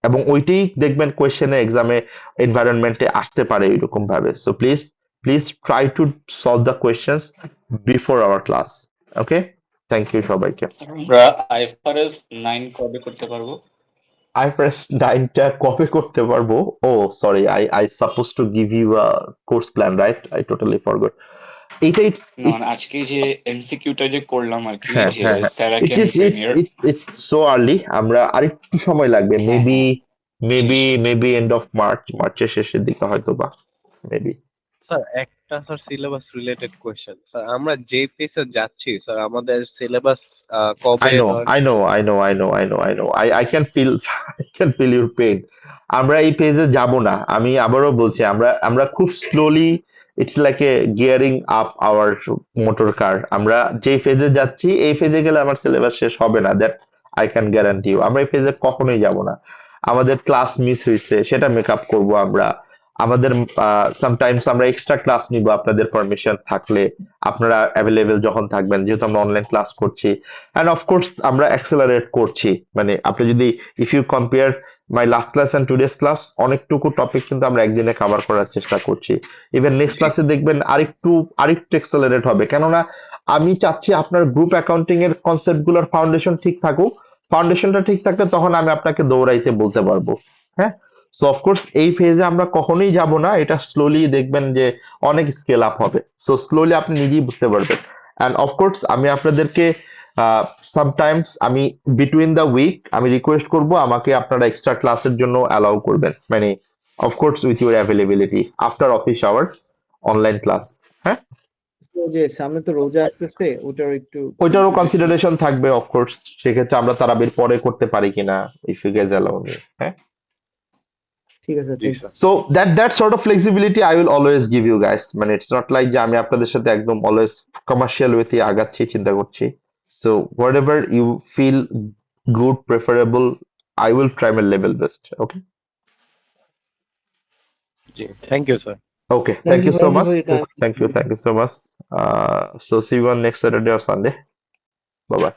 এবং ওইটাই দেখবেন কোয়েশ্চেনে এক্সামে এনভায়রনমেন্টে আসতে পারে এরকম ভাবে। So please please try to solve the questions before our class. Okay, thank you সবাইকে। আমরা আইএফআরএস 9 কবে করতে পারবো? IFRS 9টা কবে করতে পারবো? ও sorry, I suppose to give you a course plan, right? I totally forgot. এটা না মানে আজকে যে এমসিকিউটা যে করলাম আর কি, হ্যাঁ যে হ্যাঁ হ্যাঁ, স্যারাকেন প্রিমিয়ার, ইটস সো আর্লি। আমরা আরেকটু সময় লাগবে, হ্যাঁ মেবি হ্যাঁ মেবি এন্ড অফ মার্চের শেষের দিকে হয়তো বা, মেবি। স্যার একটা sir syllabus related question sir, আমরা যে পেসে যাচ্ছি স্যার আমাদের সিলেবাস I কবে know, ধরেন I know, I know, I know, I know, I know. I can feel I can feel your pain. আমরা এই পেজে যাব না। আমি আবারও বলছি, আমরা খুব slowly, it's like a gearing up our motor car. আমরা যে ফেজে যাচ্ছি, এই ফেজে গেলে আমার সিলেবাস শেষ হবে না, that I can guarantee you. আমরা এই ফেজে কখনোই যাব না। আমাদের ক্লাস মিস হয়েছে, সেটা মেক আপ করবো আমরা। আমাদের সামটাইমস আমরা এক্সট্রা ক্লাস নিব আপনাদের পারমিশন থাকলে, আপনারা অ্যাভেলেবেল যখন থাকবেন, যেহেতু আমরা অনলাইন ক্লাস করছি। অ্যান্ড অফকোর্স আমরা অ্যাক্সেলারেট করছি, মানে আপনি যদি if you compare my last class and today's class, অনেকটুকু টপিক কিন্তু আমরা একদিনে কভার করার চেষ্টা করছি। ইভেন নেক্সট ক্লাসে দেখবেন আরেকটু এক্সেলারেট হবে, কেননা আমি চাচ্ছি আপনার গ্রুপ অ্যাকাউন্টিং এর কনসেপ্ট গুলোর ফাউন্ডেশন ঠিক থাকুক। ফাউন্ডেশনটা ঠিক থাকলে তখন আমি আপনাকে দৌড়াইতে বলতে পারবো। হ্যাঁ, সো অফকোর্স এই ফেজে আমরা কখনোই যাব না, এটা স্লোলি দেখবেন যে অনেক স্কেল আপ হবে। সো স্লোলি আপনি নিজেই বুঝতে পারবেন। অ্যান্ড অফকোর্স আমি আপনাদেরকে সামটাইমস আমি বিটুইন দ্য উইক আমি রিকোয়েস্ট করব আমাকে আপনারা এক্সট্রা ক্লাসের জন্য অ্যালাউ করবেন, মানে of course with your availability after office hour online class. হ্যাঁ, যে সামনে তো রোজা আসতেছে, ওটার একটু ওইটারও কনসিডারেশন থাকবে অফকোর্স। সেক্ষেত্রে আমরা তারাবির পরে করতে পারি কিনা, if you guys allow me. হ্যাঁ, ঠিক আছে। জি sir. so that sort of flexibility I will always give you guys, মানে it's not like যে আমি আপনাদের সাথে একদম always commercial way তে আগাচ্ছি, চিন্তা করছি। So whatever you feel good, preferable, I will try my level best. Okay, জি thank you sir. okay, thank you so much. for your time. Thank you so much. So see you on next Saturday or Sunday. Bye bye.